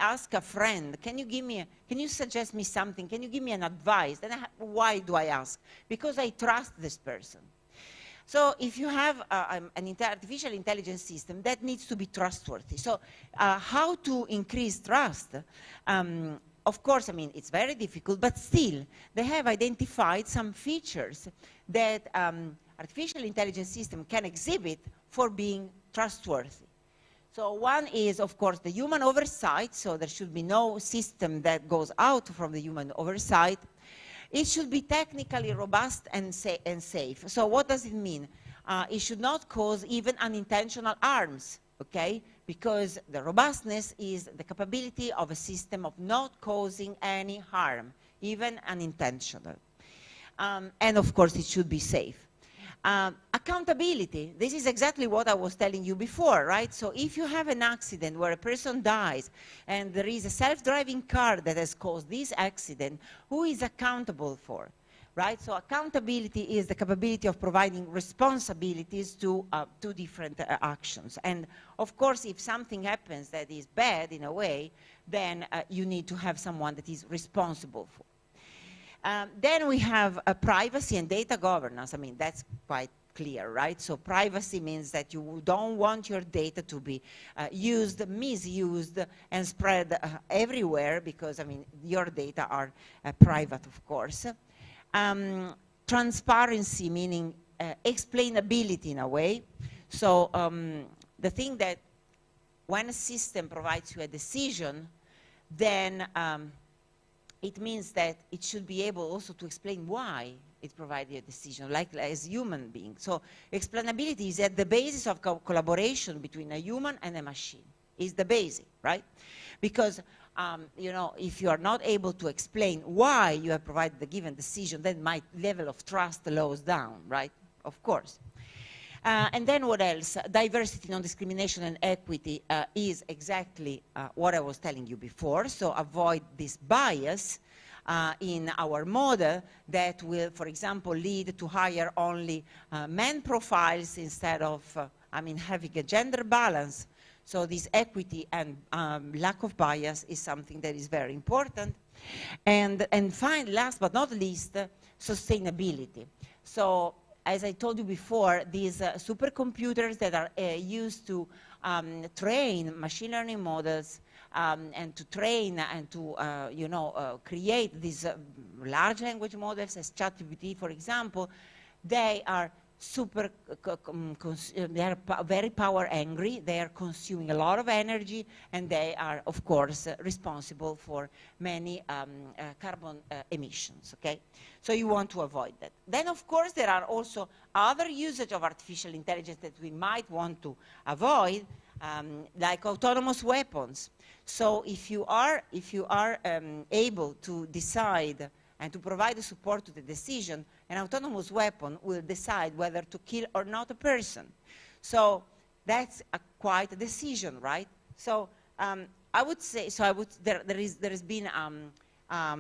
ask a friend, can you suggest me something? Can you give me an advice? Then why do I ask? Because I trust this person. So if you have an artificial intelligence system, that needs to be trustworthy. So how to increase trust? Of course, I mean, it's very difficult, but still, they have identified some features that artificial intelligence system can exhibit for being trustworthy. So one is, of course, the human oversight. So there should be no system that goes out from the human oversight. It should be technically robust and safe. So what does it mean? It should not cause even unintentional harms, okay? Because the robustness is the capability of a system of not causing any harm, even unintentional. And of course, it should be safe. Accountability, this is exactly what I was telling you before, right? So if you have an accident where a person dies and there is a self-driving car that has caused this accident, who is accountable for? right? So accountability is the capability of providing responsibilities to different actions. And of course, if something happens that is bad in a way, then you need to have someone that is responsible for. Then we have privacy and data governance. I mean, that's quite clear, right? So privacy means that you don't want your data to be used, misused, and spread everywhere because, I mean, your data are private, of course. Transparency, meaning explainability in a way. So the thing that when a system provides you a decision, then it means that it should be able also to explain why it provided a decision, like as human being. So explainability is at the basis of collaboration between a human and a machine. Is the basic, right? Because you know, if you are not able to explain why you have provided the given decision, then my level of trust lows down, right? Of course. And then what else? Diversity, non-discrimination, and equity is exactly what I was telling you before. So avoid this bias in our model that will, for example, lead to hire only men profiles instead of, I mean, having a gender balance. So this equity and lack of bias is something that is very important. And finally, last but not least, sustainability. So as I told you before, these supercomputers that are used to train machine learning models and to train and to, you know, create these large language models as ChatGPT, for example, they are they are very power angry, they are consuming a lot of energy, and they are, of course, responsible for many carbon emissions, okay? So you want to avoid that. Then, of course, there are also other usage of artificial intelligence that we might want to avoid, like autonomous weapons. So if you are able to decide and to provide the support to the decision, an autonomous weapon will decide whether to kill or not a person. So that's quite a decision, right? So I would say, so there has been a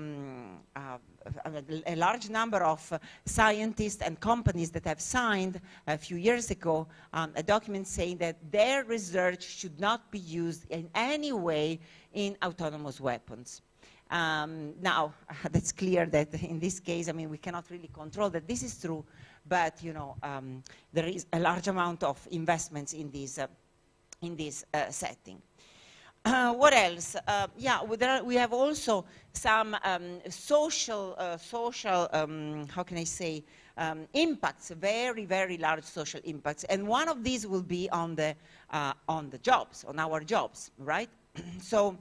large number of scientists and companies that have signed a few years ago a document saying that their research should not be used in any way in autonomous weapons. Now, that's clear that in this case, I mean, we cannot really control that this is true, but, you know, there is a large amount of investments in this setting. What else? Yeah, we have also some social, how can I say, impacts, very, very large social impacts. And one of these will be on the jobs, on our jobs, right? So,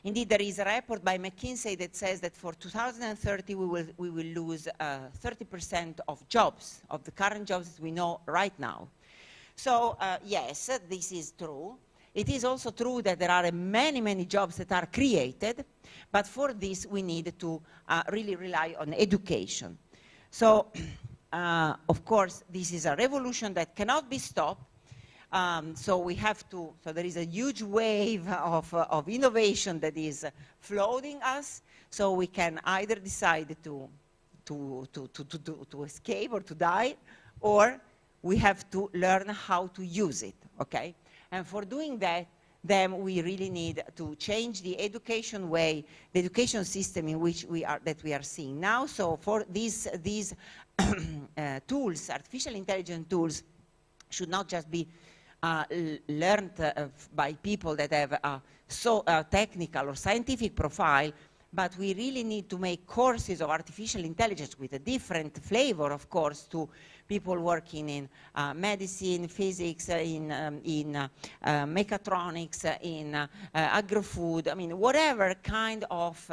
indeed, there is a report by McKinsey that says that for 2030, we will lose 30% of jobs, of the current jobs that we know right now. So, yes, this is true. It is also true that there are many, many jobs that are created, but for this, we need to really rely on education. So, of course, this is a revolution that cannot be stopped. So we have to, so there is a huge wave of innovation that is flooding us, so we can either decide to escape or to die, or we have to learn how to use it, okay? And for doing that, then we really need to change the education way, the education system in which we are seeing now. So for these tools, artificial intelligence tools, should not just be learned by people that have a technical or scientific profile, but we really need to make courses of artificial intelligence with a different flavor, of course, to people working in medicine, physics, in mechatronics, in agri-food. I mean, whatever kind of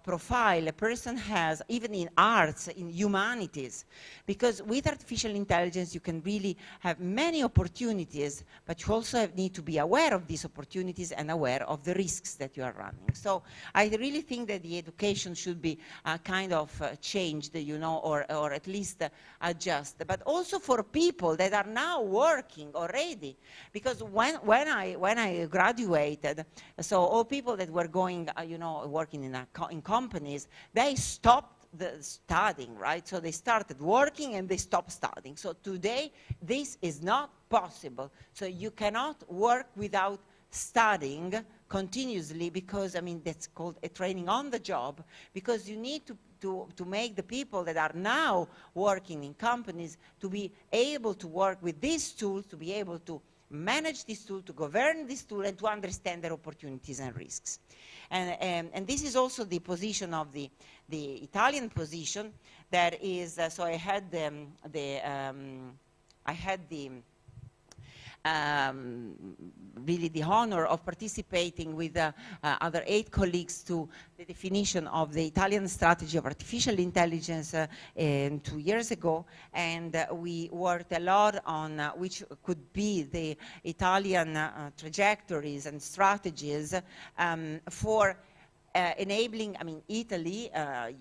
profile a person has, even in arts, in humanities. Because with artificial intelligence, you can really have many opportunities, but you also need to be aware of these opportunities and aware of the risks that you are running. So I really think that the education should be kind of changed, you know, or at least adjust. But also for people that are now working already, because when I graduated, so all people that were going, you know, working in companies, they stopped the studying, right? So they started working and they stopped studying. So today, this is not possible. So you cannot work without studying continuously, because, I mean, that's called a training on the job, because you need to make the people that are now working in companies to be able to work with these tools, to be able to manage this tool, to govern this tool, and to understand their opportunities and risks. And this is also the position of the Italian position. That is, so I had really the honor of participating with other 8 colleagues to the definition of the Italian strategy of artificial intelligence 2 years ago, and we worked a lot on which could be the Italian trajectories and strategies for enabling, I mean, Italy,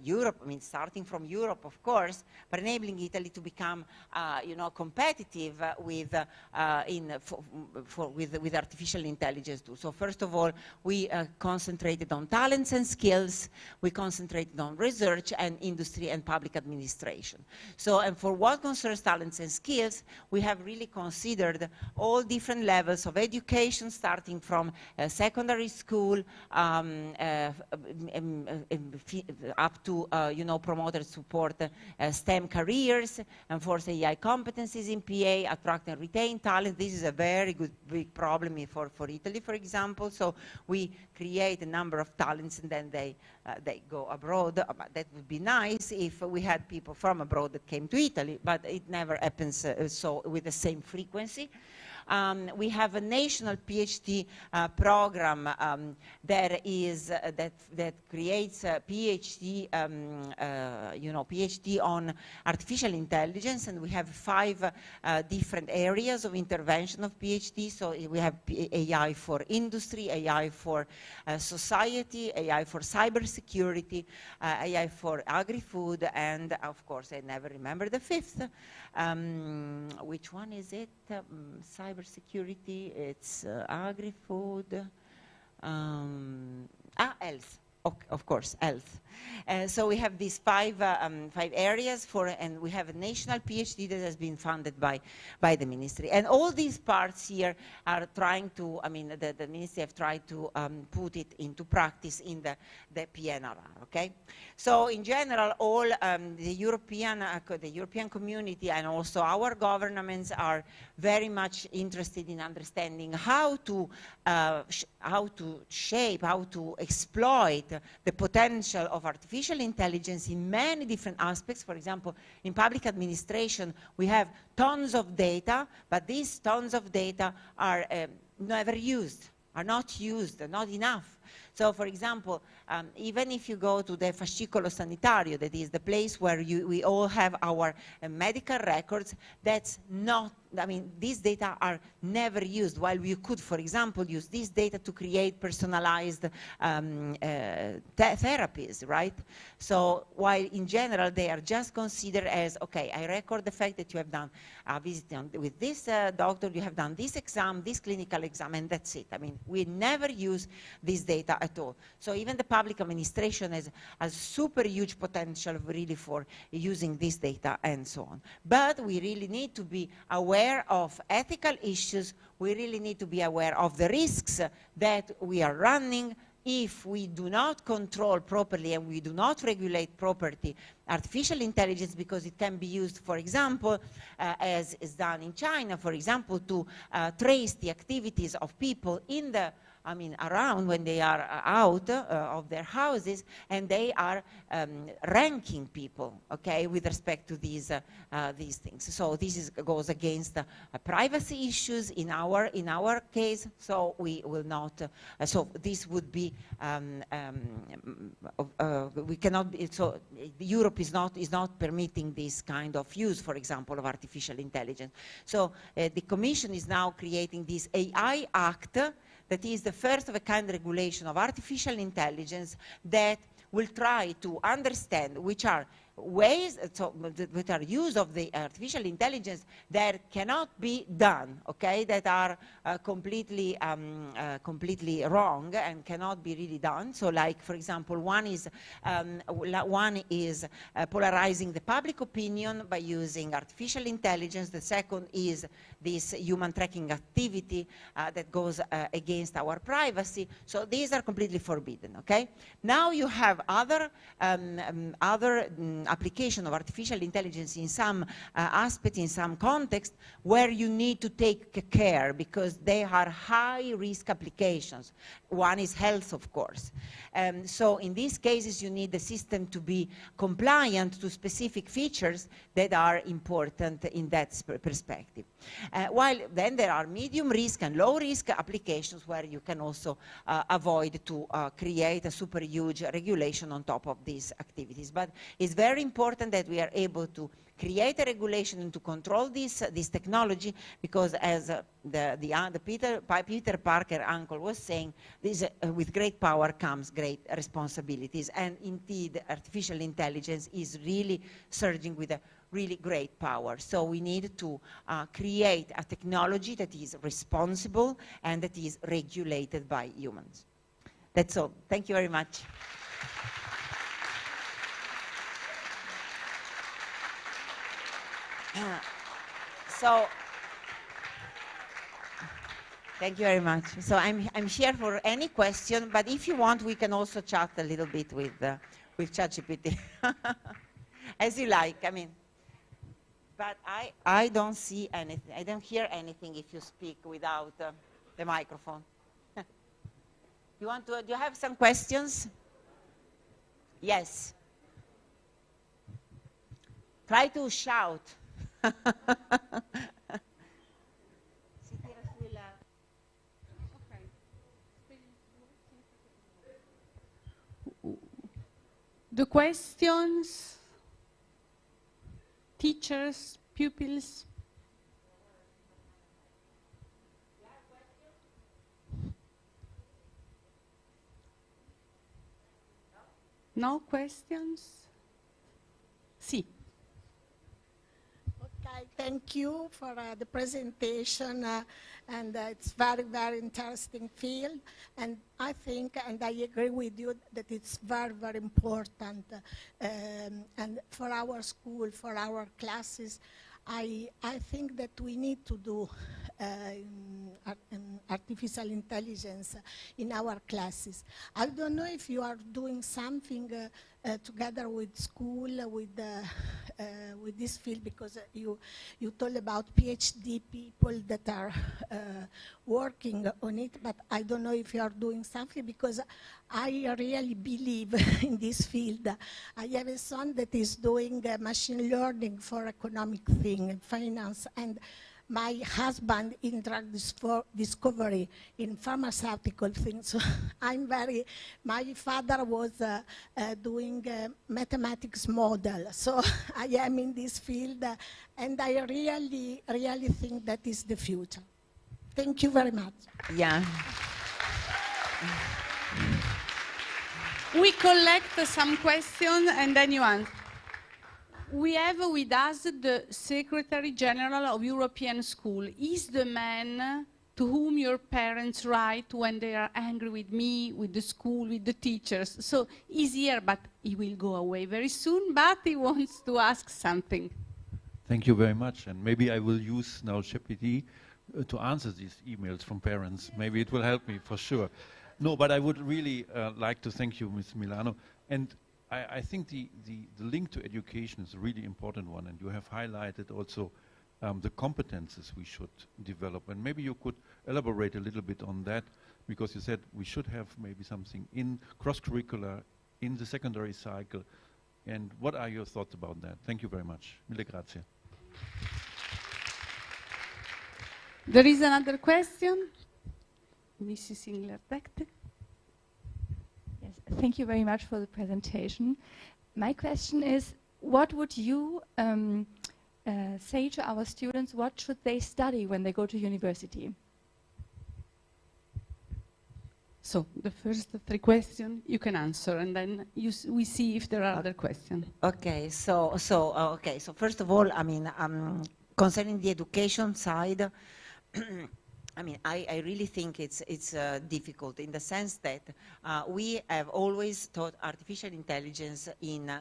Europe, I mean, starting from Europe, of course, but enabling Italy to become, you know, competitive with artificial intelligence too. So first of all, we concentrated on talents and skills. We concentrated on research and industry and public administration. So, and for what concerns talents and skills, we have really considered all different levels of education, starting from secondary school, up to, you know, promote and support STEM careers, enforce AI competencies in PA, attract and retain talent. This is a very big problem for Italy, for example. So we create a number of talents and then they go abroad. That would be nice if we had people from abroad that came to Italy, but it never happens so with the same frequency. We have a national PhD program that creates a PhD, you know, PhD on artificial intelligence, and we have 5 different areas of intervention of PhD. So we have AI for industry, AI for society, AI for cybersecurity, AI for agri-food, and of course, I never remember the 5th. Which one is it? Cybersecurity, it's agri-food, health. Of course, health. So we have these 5 areas and we have a national PhD that has been funded by the ministry. And all these parts here are trying to, I mean, the ministry have tried to put it into practice in the PNRR, okay? So in general, all the European community and also our governments are very much interested in understanding how to shape, how to exploit the potential of artificial intelligence in many different aspects. For example, in public administration, we have tons of data, but these tons of data are never used, are not used, not enough. So, for example, even if you go to the fascicolo sanitario, that is the place where we all have our medical records, that's not, I mean, these data are never used, while we could, for example, use this data to create personalized therapies, right? So, while in general, they are just considered as, okay, I record the fact that you have done a visit with this doctor, you have done this exam, this clinical exam, and that's it. I mean, we never use this data at all. So even the public administration has a super huge potential really for using this data and so on. But we really need to be aware of ethical issues. We really need to be aware of the risks that we are running if we do not control properly and we do not regulate properly artificial intelligence, because it can be used, for example, as is done in China, for example, to trace the activities of people in the around when they are out of their houses, and they are ranking people, okay, with respect to these things. So this goes against privacy issues in our case. So we will not. So this would be we cannot. So Europe is not permitting this kind of use, for example, of artificial intelligence. So the Commission is now creating this AI Act, that is the first of a kind regulation of artificial intelligence that will try to understand which are ways, with our use of the artificial intelligence that cannot be done, okay, that are completely wrong and cannot be really done. So like, for example, one is polarizing the public opinion by using artificial intelligence. The second is this human tracking activity that goes against our privacy. So these are completely forbidden, okay? Now you have other application of artificial intelligence in some aspect, in some context, where you need to take care because they are high-risk applications. One is health, of course. So in these cases, you need the system to be compliant to specific features that are important in that perspective. While then there are medium risk and low risk applications where you can also avoid to create a super huge regulation on top of these activities. But it's very important that we are able to create a regulation and to control this technology, because as Peter Parker uncle was saying, with great power comes great responsibilities. And indeed, artificial intelligence is really surging with a really great power. So we need to create a technology that is responsible and that is regulated by humans. That's all. Thank you very much. So, thank you very much. So I'm here for any question, but if you want, we can also chat a little bit with ChatGPT, as you like. I mean, but I don't see anything. I don't hear anything if you speak without the microphone. Do you have some questions? Yes. Try to shout.
The questions, teachers, pupils. No questions? Sì.
Okay, thank you for the presentation, and it's very, very interesting field. And I think, and I agree with you, that it's very, very important. And for our school, for our classes, I think that we need to do artificial intelligence in our classes. I don't know if you are doing something together with school, with this field, because you told about PhD people that are working on it, but I don't know if you are doing something, because I really believe in this field. I have a son that is doing machine learning for economic thing, finance, and my husband in drug discovery, in pharmaceutical things. So my father was doing a mathematics model. So I am in this field, and I really, really think that is the future. Thank you very much.
Yeah.
We collect some questions and then you answer. We have with us the Secretary General of European School. He's the man to whom your parents write when they are angry with me, with the school, with the teachers. So he's here, but he will go away very soon, but he wants to ask something.
Thank you very much. And maybe I will use now ChatGPT to answer these emails from parents. Maybe it will help me for sure. No, but I would really like to thank you, Ms. Milano. And I think the link to education is a really important one, and you have highlighted also the competences we should develop. And maybe you could elaborate a little bit on that, because you said we should have maybe something in cross-curricular, in the secondary cycle. And what are your thoughts about that? Thank you very much. Mille grazie.
There is another question. Mrs. Ingler-Deckte.
Yes, thank you very much for the presentation. My question is, what would you say to our students, what should they study when they go to university?
So the first three questions you can answer, and then we see if there are other questions.
Okay, so first of all, I mean, concerning the education side, I mean, I really think it's difficult in the sense that we have always taught artificial intelligence in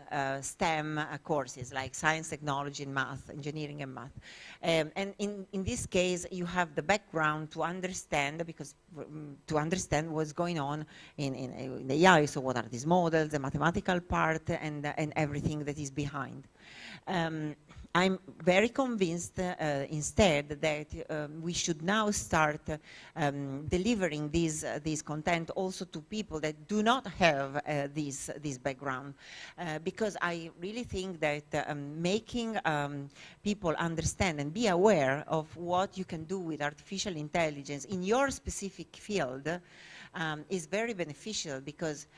STEM courses like science, technology, and math, engineering and math. And in this case, you have the background to understand, because to understand what's going on in the AI, so what are these models, the mathematical part, and everything that is behind. I'm very convinced instead that we should now start delivering this content also to people that do not have this background, because I really think that making people understand and be aware of what you can do with artificial intelligence in your specific field is very beneficial, because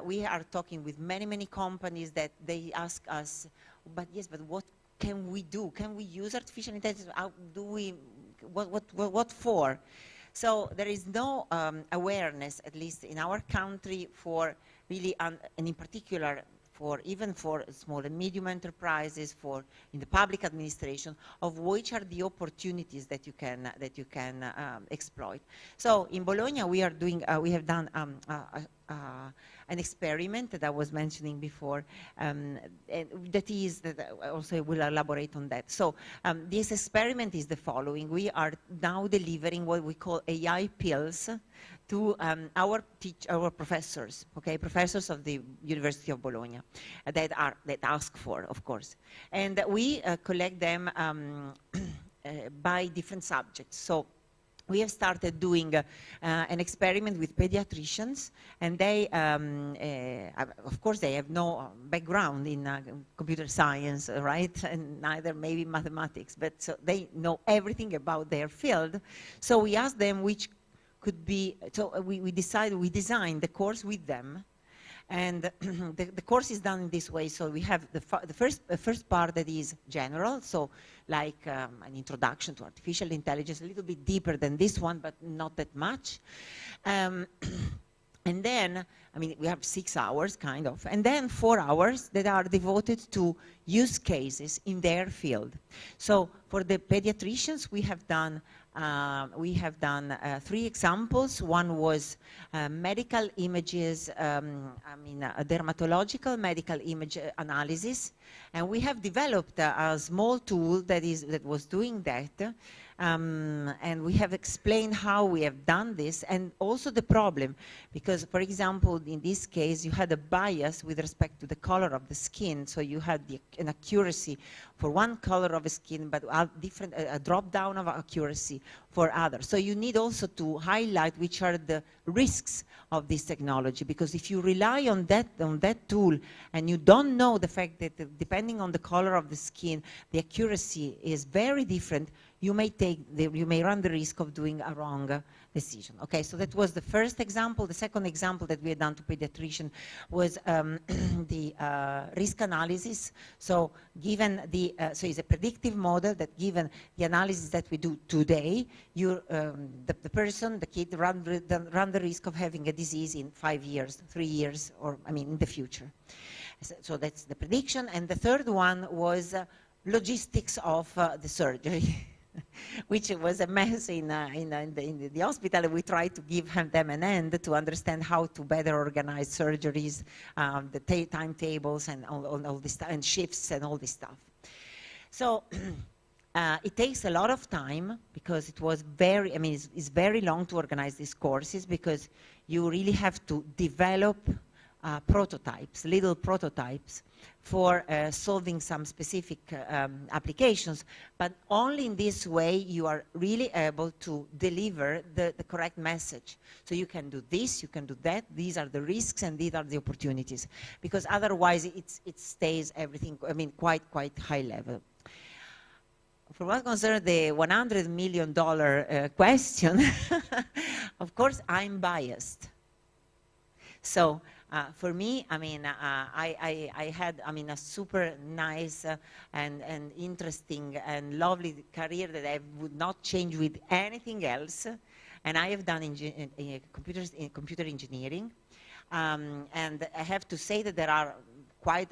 we are talking with many companies that they ask us, but yes, but what can we do? Can we use artificial intelligence? How do we, what for? So there is no awareness, at least in our country, for really, and in particular, even for small and medium enterprises, in the public administration, of which are the opportunities that you can exploit. So in Bologna, we have done an experiment that I was mentioning before, that also I will elaborate on that. So this experiment is the following. We are now delivering what we call AI pills to our professors, okay, professors of the University of Bologna, that ask for, of course. And we collect them by different subjects. So we have started doing an experiment with pediatricians, and they, of course, they have no background in computer science, right? And neither maybe mathematics, but so they know everything about their field. So we asked them which could be, so we designed the course with them. And the course is done in this way. So we have the first part that is general, so like an introduction to artificial intelligence, a little bit deeper than this one, but not that much. And then, I mean, we have 6 hours, kind of, and then 4 hours that are devoted to use cases in their field. So for the pediatricians, we have done 3 examples. One was medical images, a dermatological medical image analysis, and we have developed a small tool that was doing that. And we have explained how we have done this, and also the problem, because, for example, in this case, you had a bias with respect to the color of the skin, so you had an accuracy for one color of the skin, but a drop down of accuracy for others. So you need also to highlight which are the risks of this technology, because if you rely on that tool and you don't know the fact that depending on the color of the skin, the accuracy is very different, you may run the risk of doing a wrong decision. Okay, so that was the first example. The second example that we had done to pediatrician was the risk analysis. So given so it's a predictive model that, given the analysis that we do today, the kid run the risk of having a disease in 5 years, 3 years, or in the future. So that's the prediction. And the third one was logistics of the surgery. Which was a mess in the hospital. We tried to give them an end to understand how to better organize surgeries, the timetables, and all this stuff, and shifts and all this stuff. So it takes a lot of time, because it was it's very long to organize these courses, because you really have to develop prototypes, little prototypes, for solving some specific applications, but only in this way you are really able to deliver the correct message. So you can do this, you can do that, these are the risks and these are the opportunities, because otherwise it stays everything, quite high level. For what concerns the $100 million question, of course I'm biased. So for me, I had a super nice and interesting and lovely career that I would not change with anything else. and I have done computer engineering. And I have to say that there are quite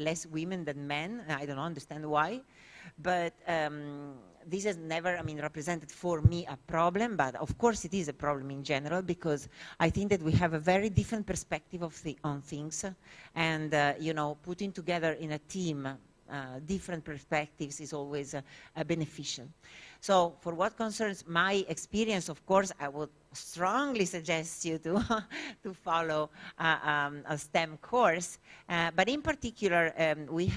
less women than men. I don't understand why. But this has never, I mean, represented for me a problem, but of course it is a problem in general, because I think that we have a very different perspective on things, and you know, putting together in a team different perspectives is always beneficial. So for what concerns my experience, of course, I would strongly suggest you to, to follow a STEM course. But in particular, we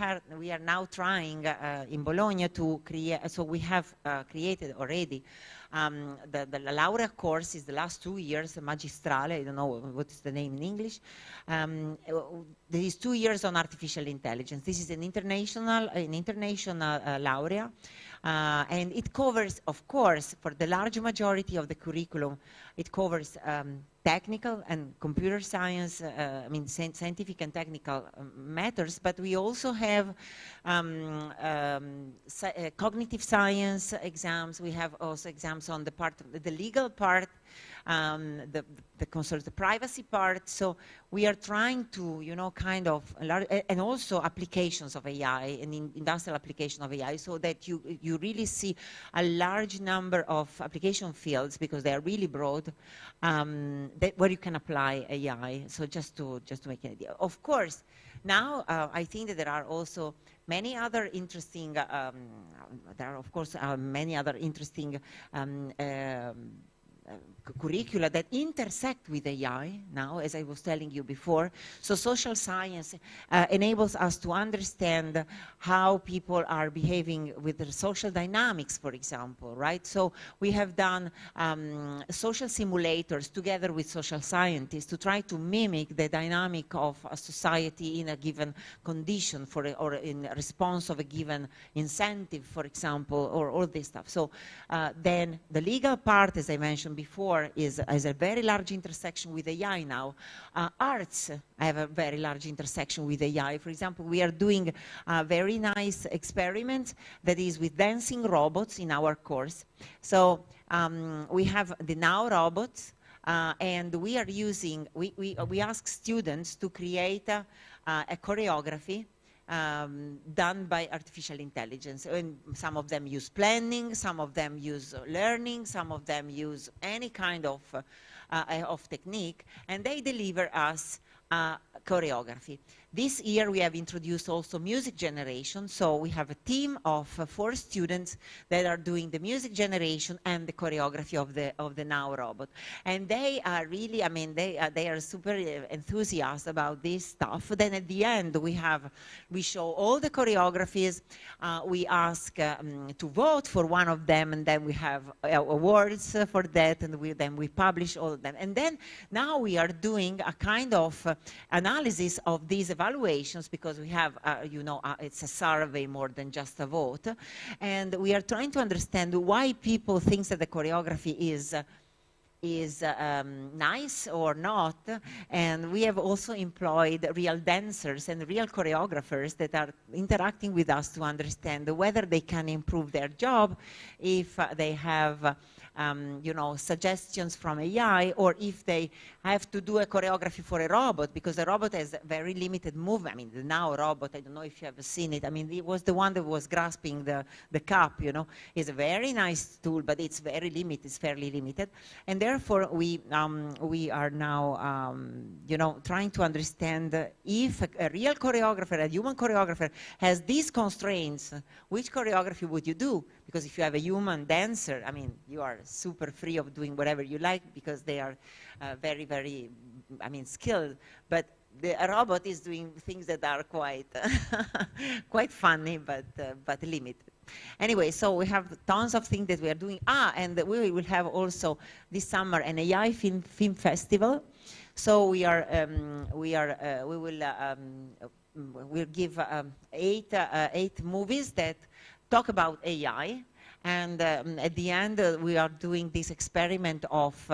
are now trying in Bologna to create, so we have created already the laurea course is the last 2 years, magistrale, I don't know what is the name in English. There is 2 years on artificial intelligence. This is an international laurea. And it covers, of course, for the large majority of the curriculum, it covers technical and computer science, I mean, scientific and technical matters, but we also have cognitive science exams. We have also exams on the part of the legal part, the concerns the privacy part. So we are trying to, you know, kind of, and also applications of AI and industrial application of AI, so that you really see a large number of application fields, because they are really broad, where you can apply AI. So just to make an idea. Of course, now I think that there are also many other interesting, many other interesting curricula that intersect with AI now, as I was telling you before. So social science enables us to understand how people are behaving with the social dynamics, for example, right? So we have done social simulators together with social scientists to try to mimic the dynamic of a society in a given condition, or in response of a given incentive, for example, or all this stuff. So then the legal part, as I mentioned before, is a very large intersection with AI now. Arts have a very large intersection with AI. For example, we are doing a very nice experiment that is with dancing robots in our course. So we have the Now robots, and we are using, we ask students to create a choreography done by artificial intelligence. And some of them use planning, some of them use learning, some of them use any kind of technique, and they deliver us choreography. This year we have introduced also music generation, so we have a team of 4 students that are doing the music generation and the choreography of the Now robot. And they are really, I mean, they are super enthusiastic about this stuff. Then at the end we show all the choreographies, we ask to vote for one of them, and then we have awards for that, and then we publish all of them. And then now we are doing a kind of analysis of these evaluations, because we have, you know, it's a survey more than just a vote. And we are trying to understand why people think that the choreography is nice or not. And we have also employed real dancers and real choreographers that are interacting with us to understand whether they can improve their job if they have you know, suggestions from AI, or if they have to do a choreography for a robot, because the robot has very limited movement. I mean, the Now robot, I don't know if you have seen it. I mean, it was the one that was grasping the cup, you know. It's a very nice tool, but it's very limited, it's fairly limited. And therefore, we are now, you know, trying to understand if a real choreographer, a human choreographer, has these constraints, which choreography would you do? Because if you have a human dancer, I mean, you are super free of doing whatever you like, because they are very, very, I mean, skilled. But a robot is doing things that are quite, quite funny, but limited. Anyway, so we have tons of things that we are doing. And we will have also this summer an AI film festival. So we'll give 8 movies that talk about AI, and at the end we are doing this experiment of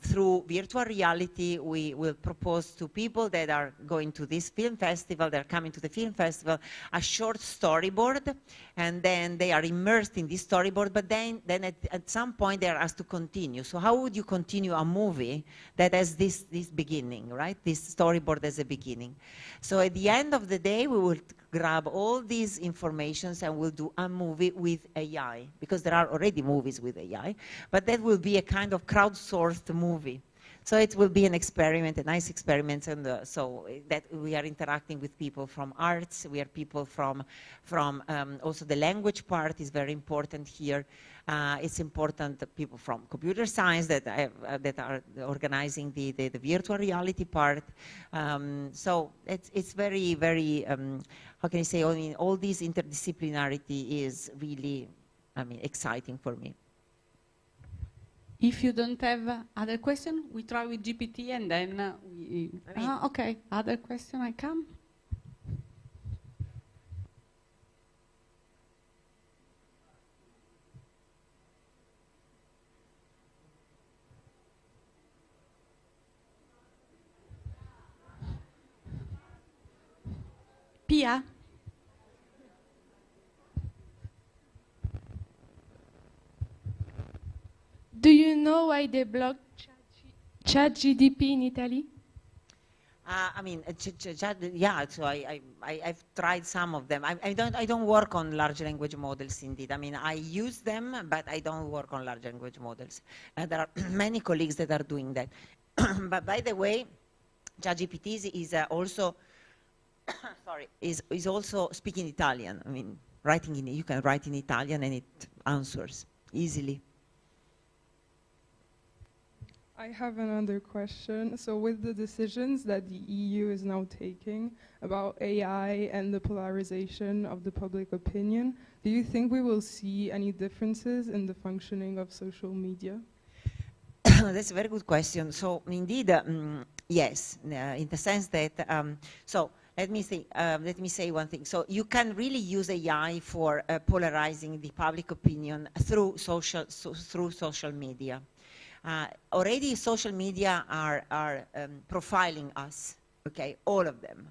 through virtual reality, we will propose to people that are going to this film festival, they're coming to the film festival, a short storyboard, and then they are immersed in this storyboard, but then at some point they are asked to continue. So how would you continue a movie that has this beginning, right? This storyboard as a beginning. So at the end of the day, we will grab all these informations and we'll do a movie with AI, because there are already movies with AI, but that will be a kind of crowdsourced movie. So it will be an experiment, a nice experiment, and so that we are interacting with people from arts, we are people from also the language part is very important here. It's important that people from computer science that are organizing the virtual reality part. So it's very, very, how can I say, I mean, all this interdisciplinarity is really, I mean, exciting for me.
If you don't have other question, we try with GPT and then we... okay, other question, I come. Pia?
Do you know why they blocked ChatGDP in Italy?
I mean, yeah. So I've tried some of them. I don't work on large language models. Indeed, I mean, I use them, but I don't work on large language models. There are many colleagues that are doing that. But by the way, ChatGPT is also sorry, is also speaking Italian. I mean, you can write in Italian and it answers easily.
I have another question. So with the decisions that the EU is now taking about AI and the polarization of the public opinion, do you think we will see any differences in the functioning of social media?
That's a very good question. So indeed, yes, in the sense that, so let me say one thing. So you can really use AI for polarizing the public opinion through social media. Already social media are profiling us, okay, all of them.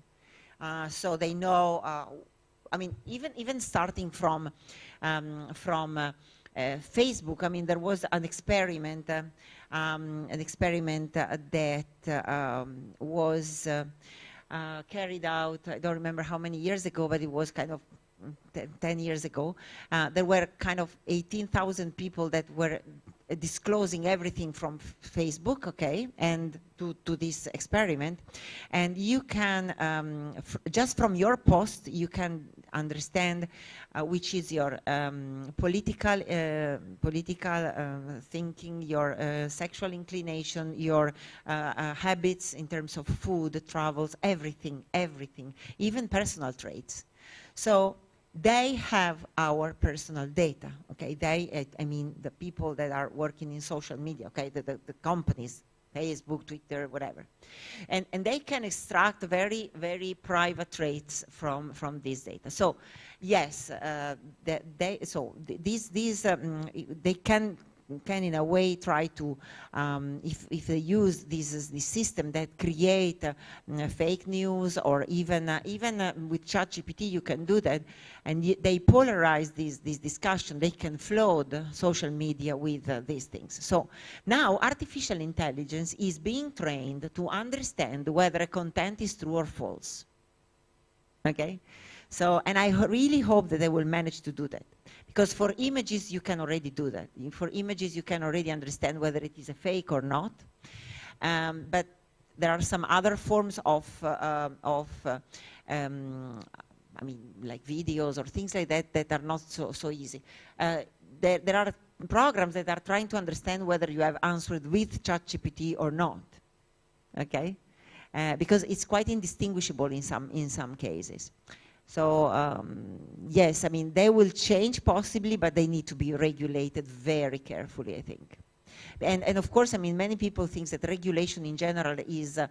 So they know, I mean, even starting from Facebook, I mean, there was an experiment that was carried out, I don't remember how many years ago, but it was kind of 10 years ago. There were kind of 18,000 people that were disclosing everything from Facebook, okay, and to this experiment. And you can, just from your post, you can understand which is your political thinking, your sexual inclination, your habits in terms of food, travels, everything, even personal traits. So they have our personal data, okay? They, I mean, the people that are working in social media, okay? The companies, Facebook, Twitter, whatever. And they can extract very, very private traits from this data. So, yes, they can in a way try to, if they use this system that create fake news, or even with ChatGPT you can do that, and they polarize this discussion. They can flood social media with these things. So now artificial intelligence is being trained to understand whether a content is true or false. Okay? So, and I really hope that they will manage to do that. Because for images, you can already do that. For images, you can already understand whether it is a fake or not. But there are some other forms of I mean, like videos or things like that, that are not so easy. There are programs that are trying to understand whether you have answered with ChatGPT or not. Okay? Because it's quite indistinguishable in some cases. So yes, I mean, they will change possibly, but they need to be regulated very carefully, I think. And of course, I mean, many people think that regulation in general is a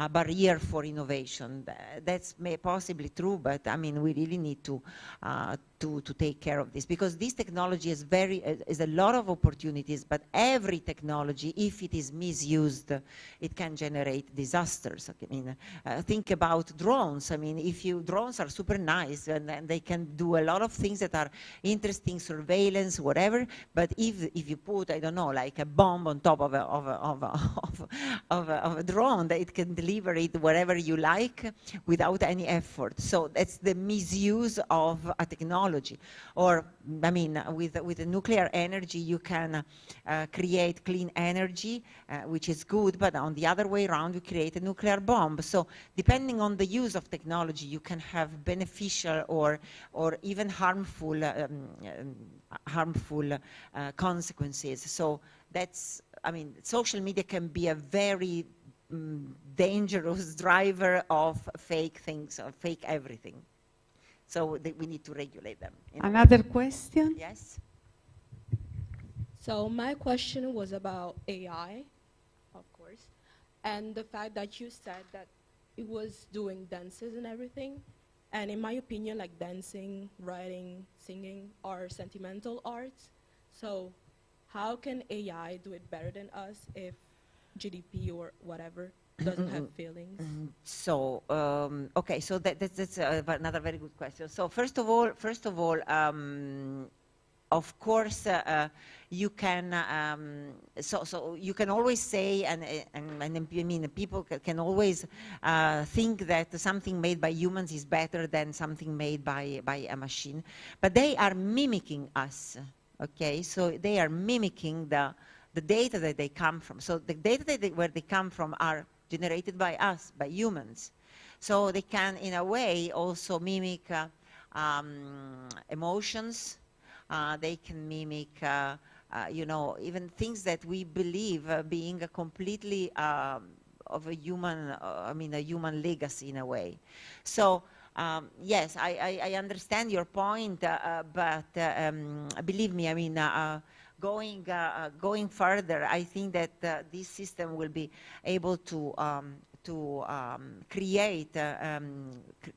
barrier for innovation. That's possibly true, but I mean, we really need to to take care of this, because this technology is a lot of opportunities, but every technology, if it is misused, it can generate disasters. I mean, think about drones. I mean, drones are super nice and they can do a lot of things that are interesting, surveillance, whatever, but if you put, I don't know, like a bomb on top of a drone, that it can deliver it wherever you like without any effort. So that's the misuse of a technology. Or, I mean, with the nuclear energy, you can create clean energy, which is good, but on the other way around, you create a nuclear bomb. So depending on the use of technology, you can have beneficial or even harmful consequences. So that's, I mean, social media can be a very dangerous driver of fake things, or fake everything. So we need to regulate them.
Another question?
Yes?
So my question was about AI, of course, and the fact that you said that it was doing dances and everything. And in my opinion, like dancing, writing, singing are sentimental arts. So how can AI do it better than us if GDP or whatever doesn't have feelings?
So, okay, so that's another very good question. So first of all, of course, you can. So you can always say, and I mean, people can always think that something made by humans is better than something made by a machine, but they are mimicking us. Okay, so they are mimicking the data that they come from. So the data where they come from are generated by us, by humans. So they can, in a way, also mimic emotions. They can mimic, you know, even things that we believe being a completely of a human, I mean, a human legacy in a way. So yes, I understand your point, but believe me, I mean, going further, I think that this system will be able to create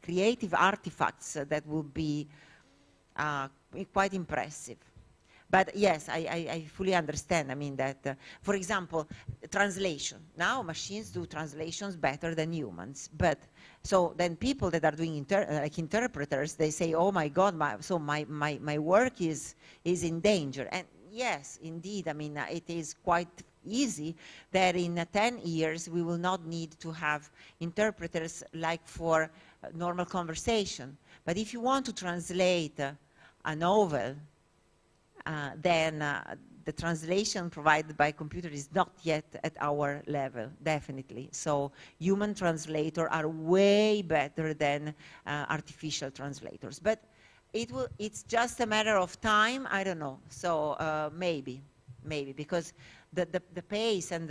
creative artifacts that will be quite impressive. But yes, I fully understand. I mean that, for example, translation. Now machines do translations better than humans. But so then people that are doing like interpreters, they say, "Oh my God, my work is in danger." And yes, indeed. I mean, it is quite easy that in 10 years we will not need to have interpreters like for normal conversation. But if you want to translate a novel, then the translation provided by computer is not yet at our level, definitely. So human translators are way better than artificial translators. But it's just a matter of time, I don't know. So maybe, because the pace and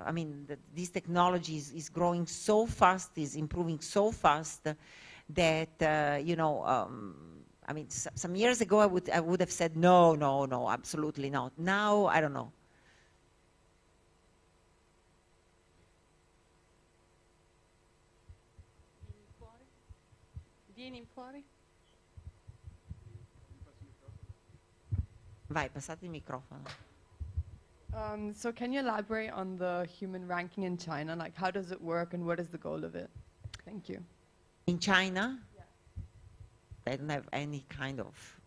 I mean, this technology is growing so fast, is improving so fast that, you know, I mean, some years ago, I would have said, no, absolutely not. Now, I don't know.
Vieni fuori.
Vai, passate il microfono.
So can you elaborate on the human ranking in China? Like, how does it work and what is the goal of it? Thank you.
In China? They don't have any kind of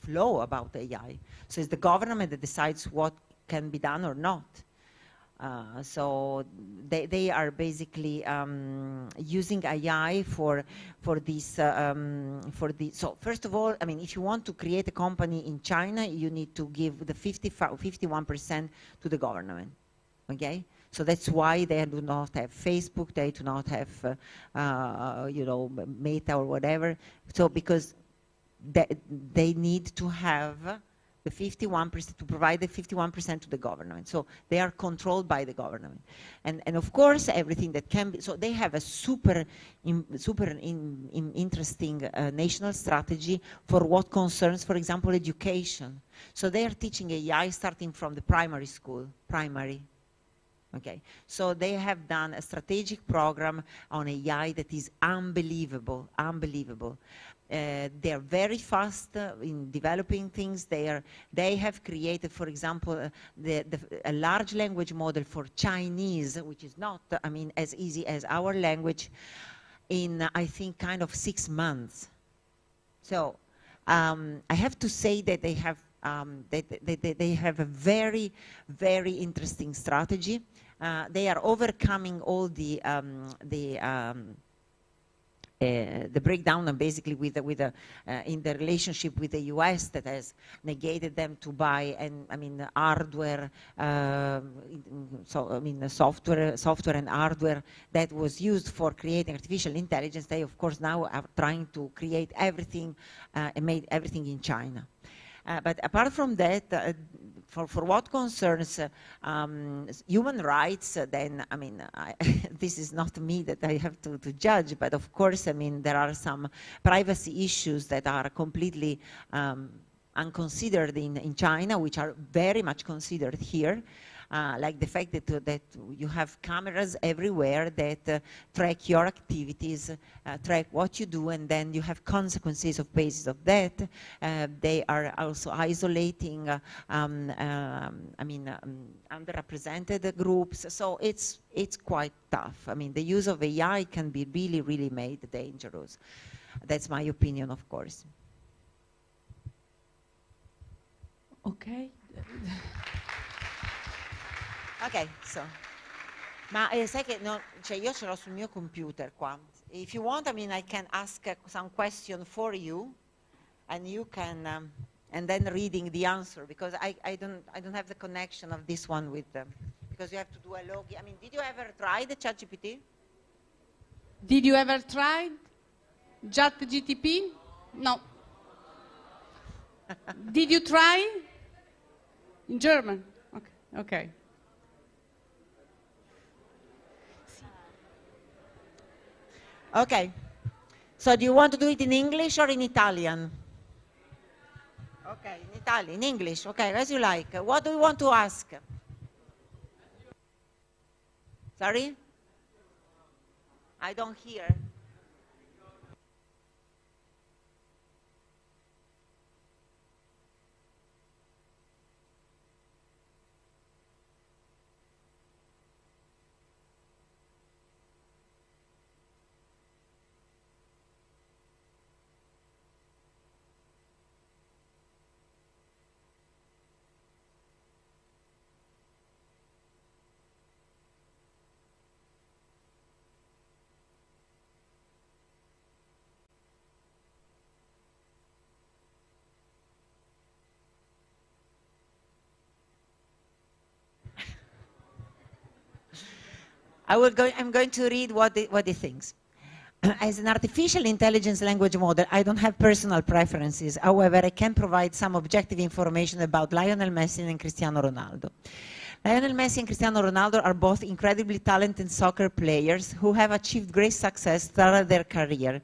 law about AI. So it's the government that decides what can be done or not. So they are basically using AI for this. So first of all, I mean, if you want to create a company in China, you need to give the 51% to the government. Okay. So that's why they do not have Facebook, they do not have, you know, Meta or whatever. So because they need to have the 51%, to provide the 51% to the government. So they are controlled by the government. And of course, everything that can be, so they have a super interesting national strategy for what concerns, for example, education. So they are teaching AI starting from the primary school, Okay, so they have done a strategic program on AI that is unbelievable, unbelievable. They're very fast in developing things. They have created, for example, a large language model for Chinese, which is not, I mean, as easy as our language, in I think kind of 6 months. So I have to say that they have they have a very, very interesting strategy. They are overcoming all the breakdown, and basically in the relationship with the US that has negated them to buy, and I mean hardware, so I mean software and hardware that was used for creating artificial intelligence. They of course now are trying to create everything and made everything in China. But apart from that, for what concerns human rights, then, I mean, this is not me that I have to judge, but of course, I mean, there are some privacy issues that are completely unconsidered in China, which are very much considered here. Like the fact that you have cameras everywhere that track your activities, track what you do, and then you have consequences of basis of that. They are also isolating, underrepresented groups. So it's quite tough. I mean, the use of AI can be really, really made dangerous. That's my opinion, of course.
Okay.
Ok, so. Ma sai che no, cioè io ce l'ho sul mio computer qua. If you want, I mean, I can ask some question for you, and you can, and then reading the answer, because I don't have the connection of this one with them, because you have to do a login. I mean, did you ever try the ChatGPT?
Did you ever try ChatGPT? No. Did you try? In German? Okay. Okay.
Okay. So do you want to do it in English or in Italian? Okay, in Italian, in English. Okay, as you like. What do you want to ask? Sorry? I don't hear. I'm going to read what he thinks. As an artificial intelligence language model, I don't have personal preferences. However, I can provide some objective information about Lionel Messi and Cristiano Ronaldo. Lionel Messi and Cristiano Ronaldo are both incredibly talented soccer players who have achieved great success throughout their career.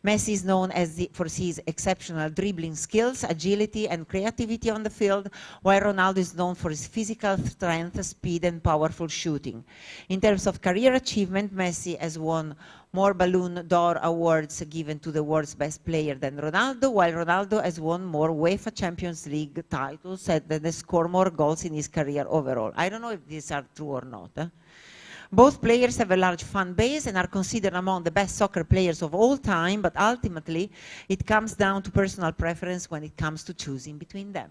Messi is known for his exceptional dribbling skills, agility, and creativity on the field, while Ronaldo is known for his physical strength, speed, and powerful shooting. In terms of career achievement, Messi has won more Ballon d'Or awards given to the world's best player than Ronaldo, while Ronaldo has won more UEFA Champions League titles and has scored more goals in his career overall. I don't know if these are true or not. Both players have a large fan base and are considered among the best soccer players of all time, but ultimately it comes down to personal preference when it comes to choosing between them.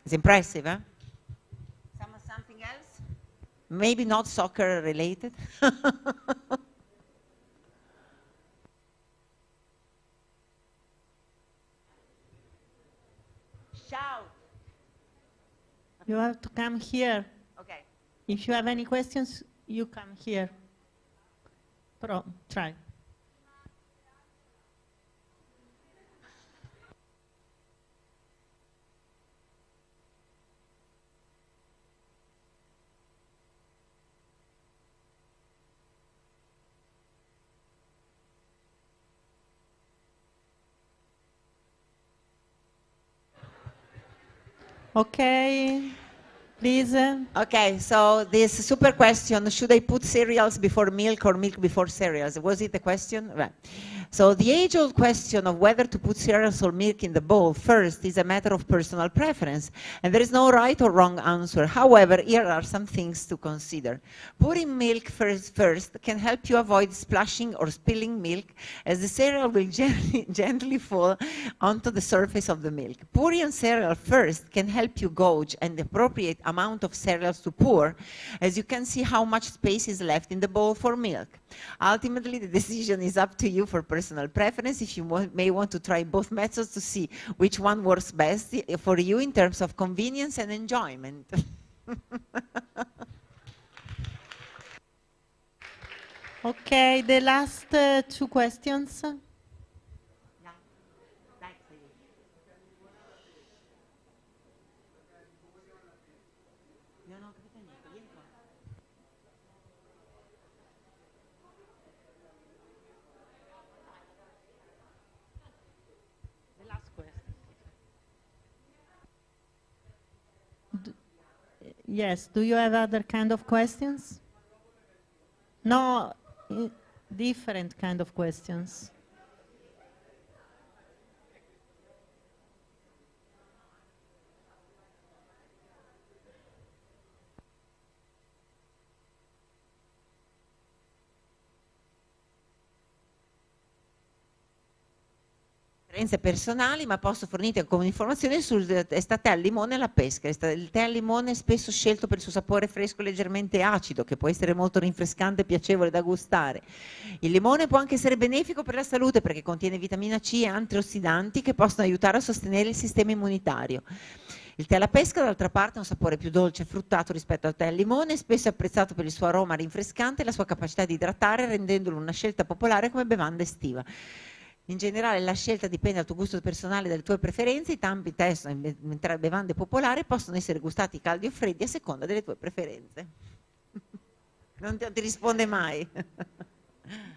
It's impressive, huh? Something else? Maybe not soccer related. Shout.
You have to come here.
Okay.
If you have any questions, you come here. Try. Okay, please.
Okay, so this super question, should I put cereals before milk or milk before cereals? Was it the question? Right. So the age-old question of whether to put cereals or milk in the bowl first is a matter of personal preference, and there is no right or wrong answer. However, here are some things to consider. Putting milk first can help you avoid splashing or spilling milk, as the cereal will gently fall onto the surface of the milk. Pouring cereal first can help you gauge an appropriate amount of cereals to pour, as you can see how much space is left in the bowl for milk. Ultimately, the decision is up to you for personal preference. If you may want to try both methods to see which one works best for you in terms of convenience and enjoyment.
Okay, the last two questions. Yes, do you have other kind of questions? No, different kind of questions.
Personali, ma posso fornirti come informazioni sul tè al limone e alla pesca. Il tè al limone è spesso scelto per il suo sapore fresco e leggermente acido, che può essere molto rinfrescante e piacevole da gustare. Il limone può anche essere benefico per la salute perché contiene vitamina C e antiossidanti che possono aiutare a sostenere il sistema immunitario. Il tè alla pesca, d'altra parte, ha un sapore più dolce e fruttato rispetto al tè al limone, spesso è apprezzato per il suo aroma rinfrescante e la sua capacità di idratare, rendendolo una scelta popolare come bevanda estiva. In generale la scelta dipende dal tuo gusto personale e dalle tue preferenze. I tanti tè mentre bevande popolari possono essere gustati caldi o freddi a seconda delle tue preferenze. Non ti risponde mai.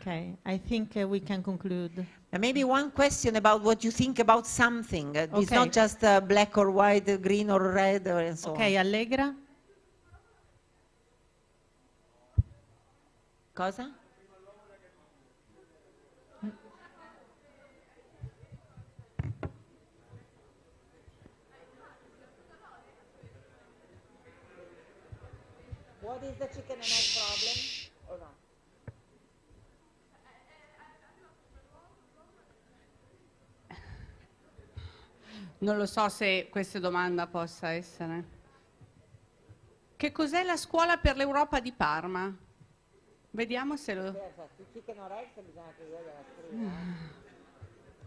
Okay, I think we can conclude.
And maybe one question about what you think about something. It's
Okay.
not just black or white, green or red, and so
Okay,
on.
Allegra.
Cosa? What is the chicken and egg problem? Or no?
Non lo so se questa domanda possa essere. Che cos'è la scuola per l'Europa di Parma? Vediamo se lo...
Chicken or eggs bisogna che io gliela scriva.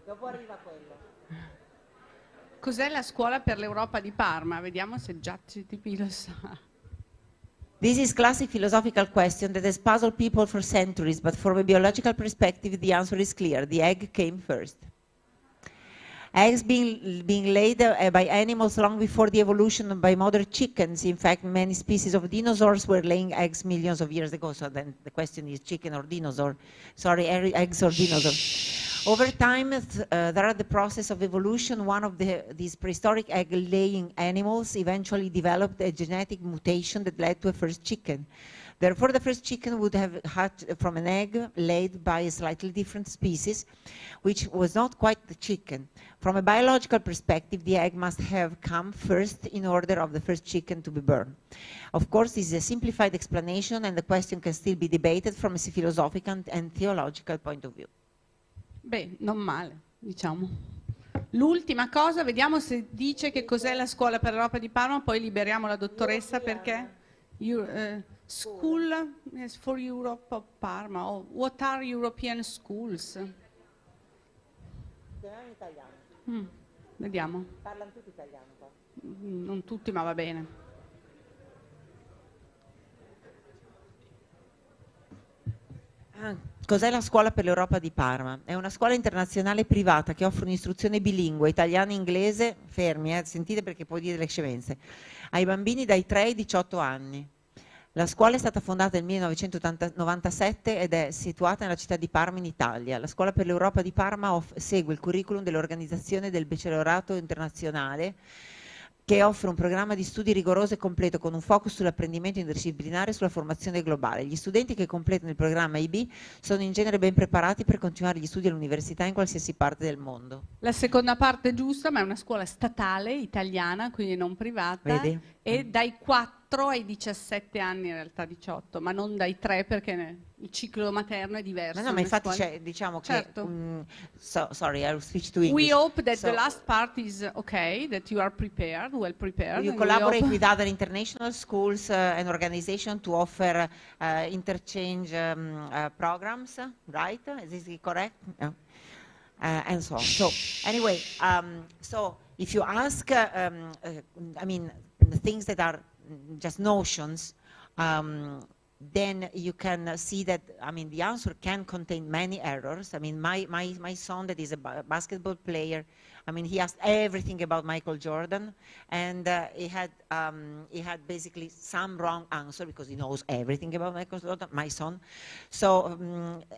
Dopo arriva quello.
Cos'è la scuola per l'Europa di Parma? Vediamo se già CTP lo sa.
This is classic philosophical question that has puzzled people for centuries, but from a biological perspective, the answer is clear. The egg came first. Eggs being laid by animals long before the evolution by mother chickens. In fact, many species of dinosaurs were laying eggs millions of years ago. So then the question is chicken or dinosaur? Sorry, eggs or dinosaur? Over time, there are the process of evolution. One of these prehistoric egg-laying animals eventually developed a genetic mutation that led to a first chicken. Therefore, the first chicken would have hatched from an egg laid by a slightly different species, which was not quite the chicken. From a biological perspective, the egg must have come first in order of the first chicken to be born. Of course, this is a simplified explanation, and the question can still be debated from a philosophical and theological point of view.
Beh, non male, diciamo. L'ultima cosa, vediamo se dice che cos'è la scuola per l'Europa di Parma, poi liberiamo la dottoressa perché... School is for Europe of Parma. Oh, what are European schools? Vediamo.
Parlano tutti italiano qua.
Non tutti, ma va bene.
Cos'è la scuola per l'Europa di Parma? È una scuola internazionale privata che offre un'istruzione bilingue, italiano e inglese, fermi, sentite perché puoi dire le scemenze, ai bambini dai 3 ai 18 anni. La scuola è stata fondata nel 1997 ed è situata nella città di Parma in Italia. La scuola per l'Europa di Parma segue il curriculum dell'organizzazione del baccalaureato internazionale che offre un programma di studi rigoroso e completo con un focus sull'apprendimento interdisciplinare e sulla formazione globale. Gli studenti che completano il programma IB sono in genere ben preparati per continuare gli studi all'università in qualsiasi parte del mondo.
La seconda parte è giusta, ma è una scuola statale italiana, quindi non privata,
Vedi?
e dai 4 ai 17 anni, in realtà 18, ma non dai 3 perché il ciclo materno è diverso.
No, ma infatti diciamo
certo.
che sorry, I'll switch to English.
We hope that the last part is okay, that you are prepared, well prepared.
You collaborate with other international schools and organizations to offer interchange programs, right? Is this correct? And so on. So anyway, so if you ask, I mean, the things that are just notions, then you can see that, I mean, the answer can contain many errors. I mean, my son that is a basketball player, I mean, he asked everything about Michael Jordan, and he had basically some wrong answer because he knows everything about Michael Jordan, my son. So,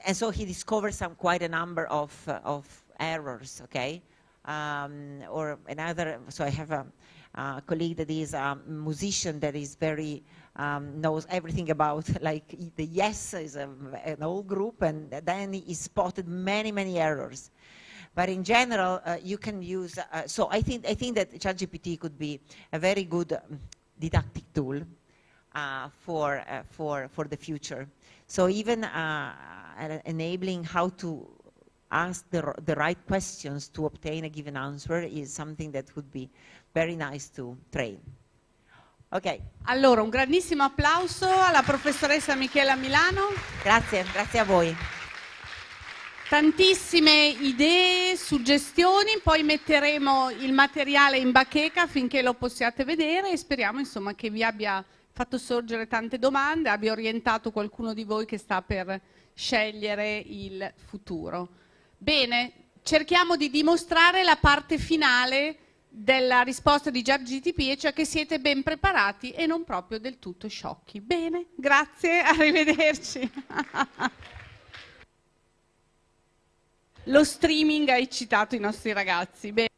and so he discovered quite a number of errors, okay? Or another, so I have a colleague that is a musician that is very, knows everything about, like the Yes is an old group, and then he spotted many errors. But in general, you can use, so I think that ChatGPT could be a very good didactic tool for the future. So even enabling how to ask the right questions to obtain a given answer is something that would be very nice to train. Ok.
Allora, un grandissimo applauso alla professoressa Michela Milano.
Grazie, grazie a voi.
Tantissime idee, suggestioni, poi metteremo il materiale in bacheca finché lo possiate vedere e speriamo insomma che vi abbia fatto sorgere tante domande, abbia orientato qualcuno di voi che sta per scegliere il futuro. Bene, cerchiamo di dimostrare la parte finale della risposta di ChatGPT, e cioè che siete ben preparati e non proprio del tutto sciocchi. Bene, grazie, arrivederci. Lo streaming ha eccitato i nostri ragazzi. Bene.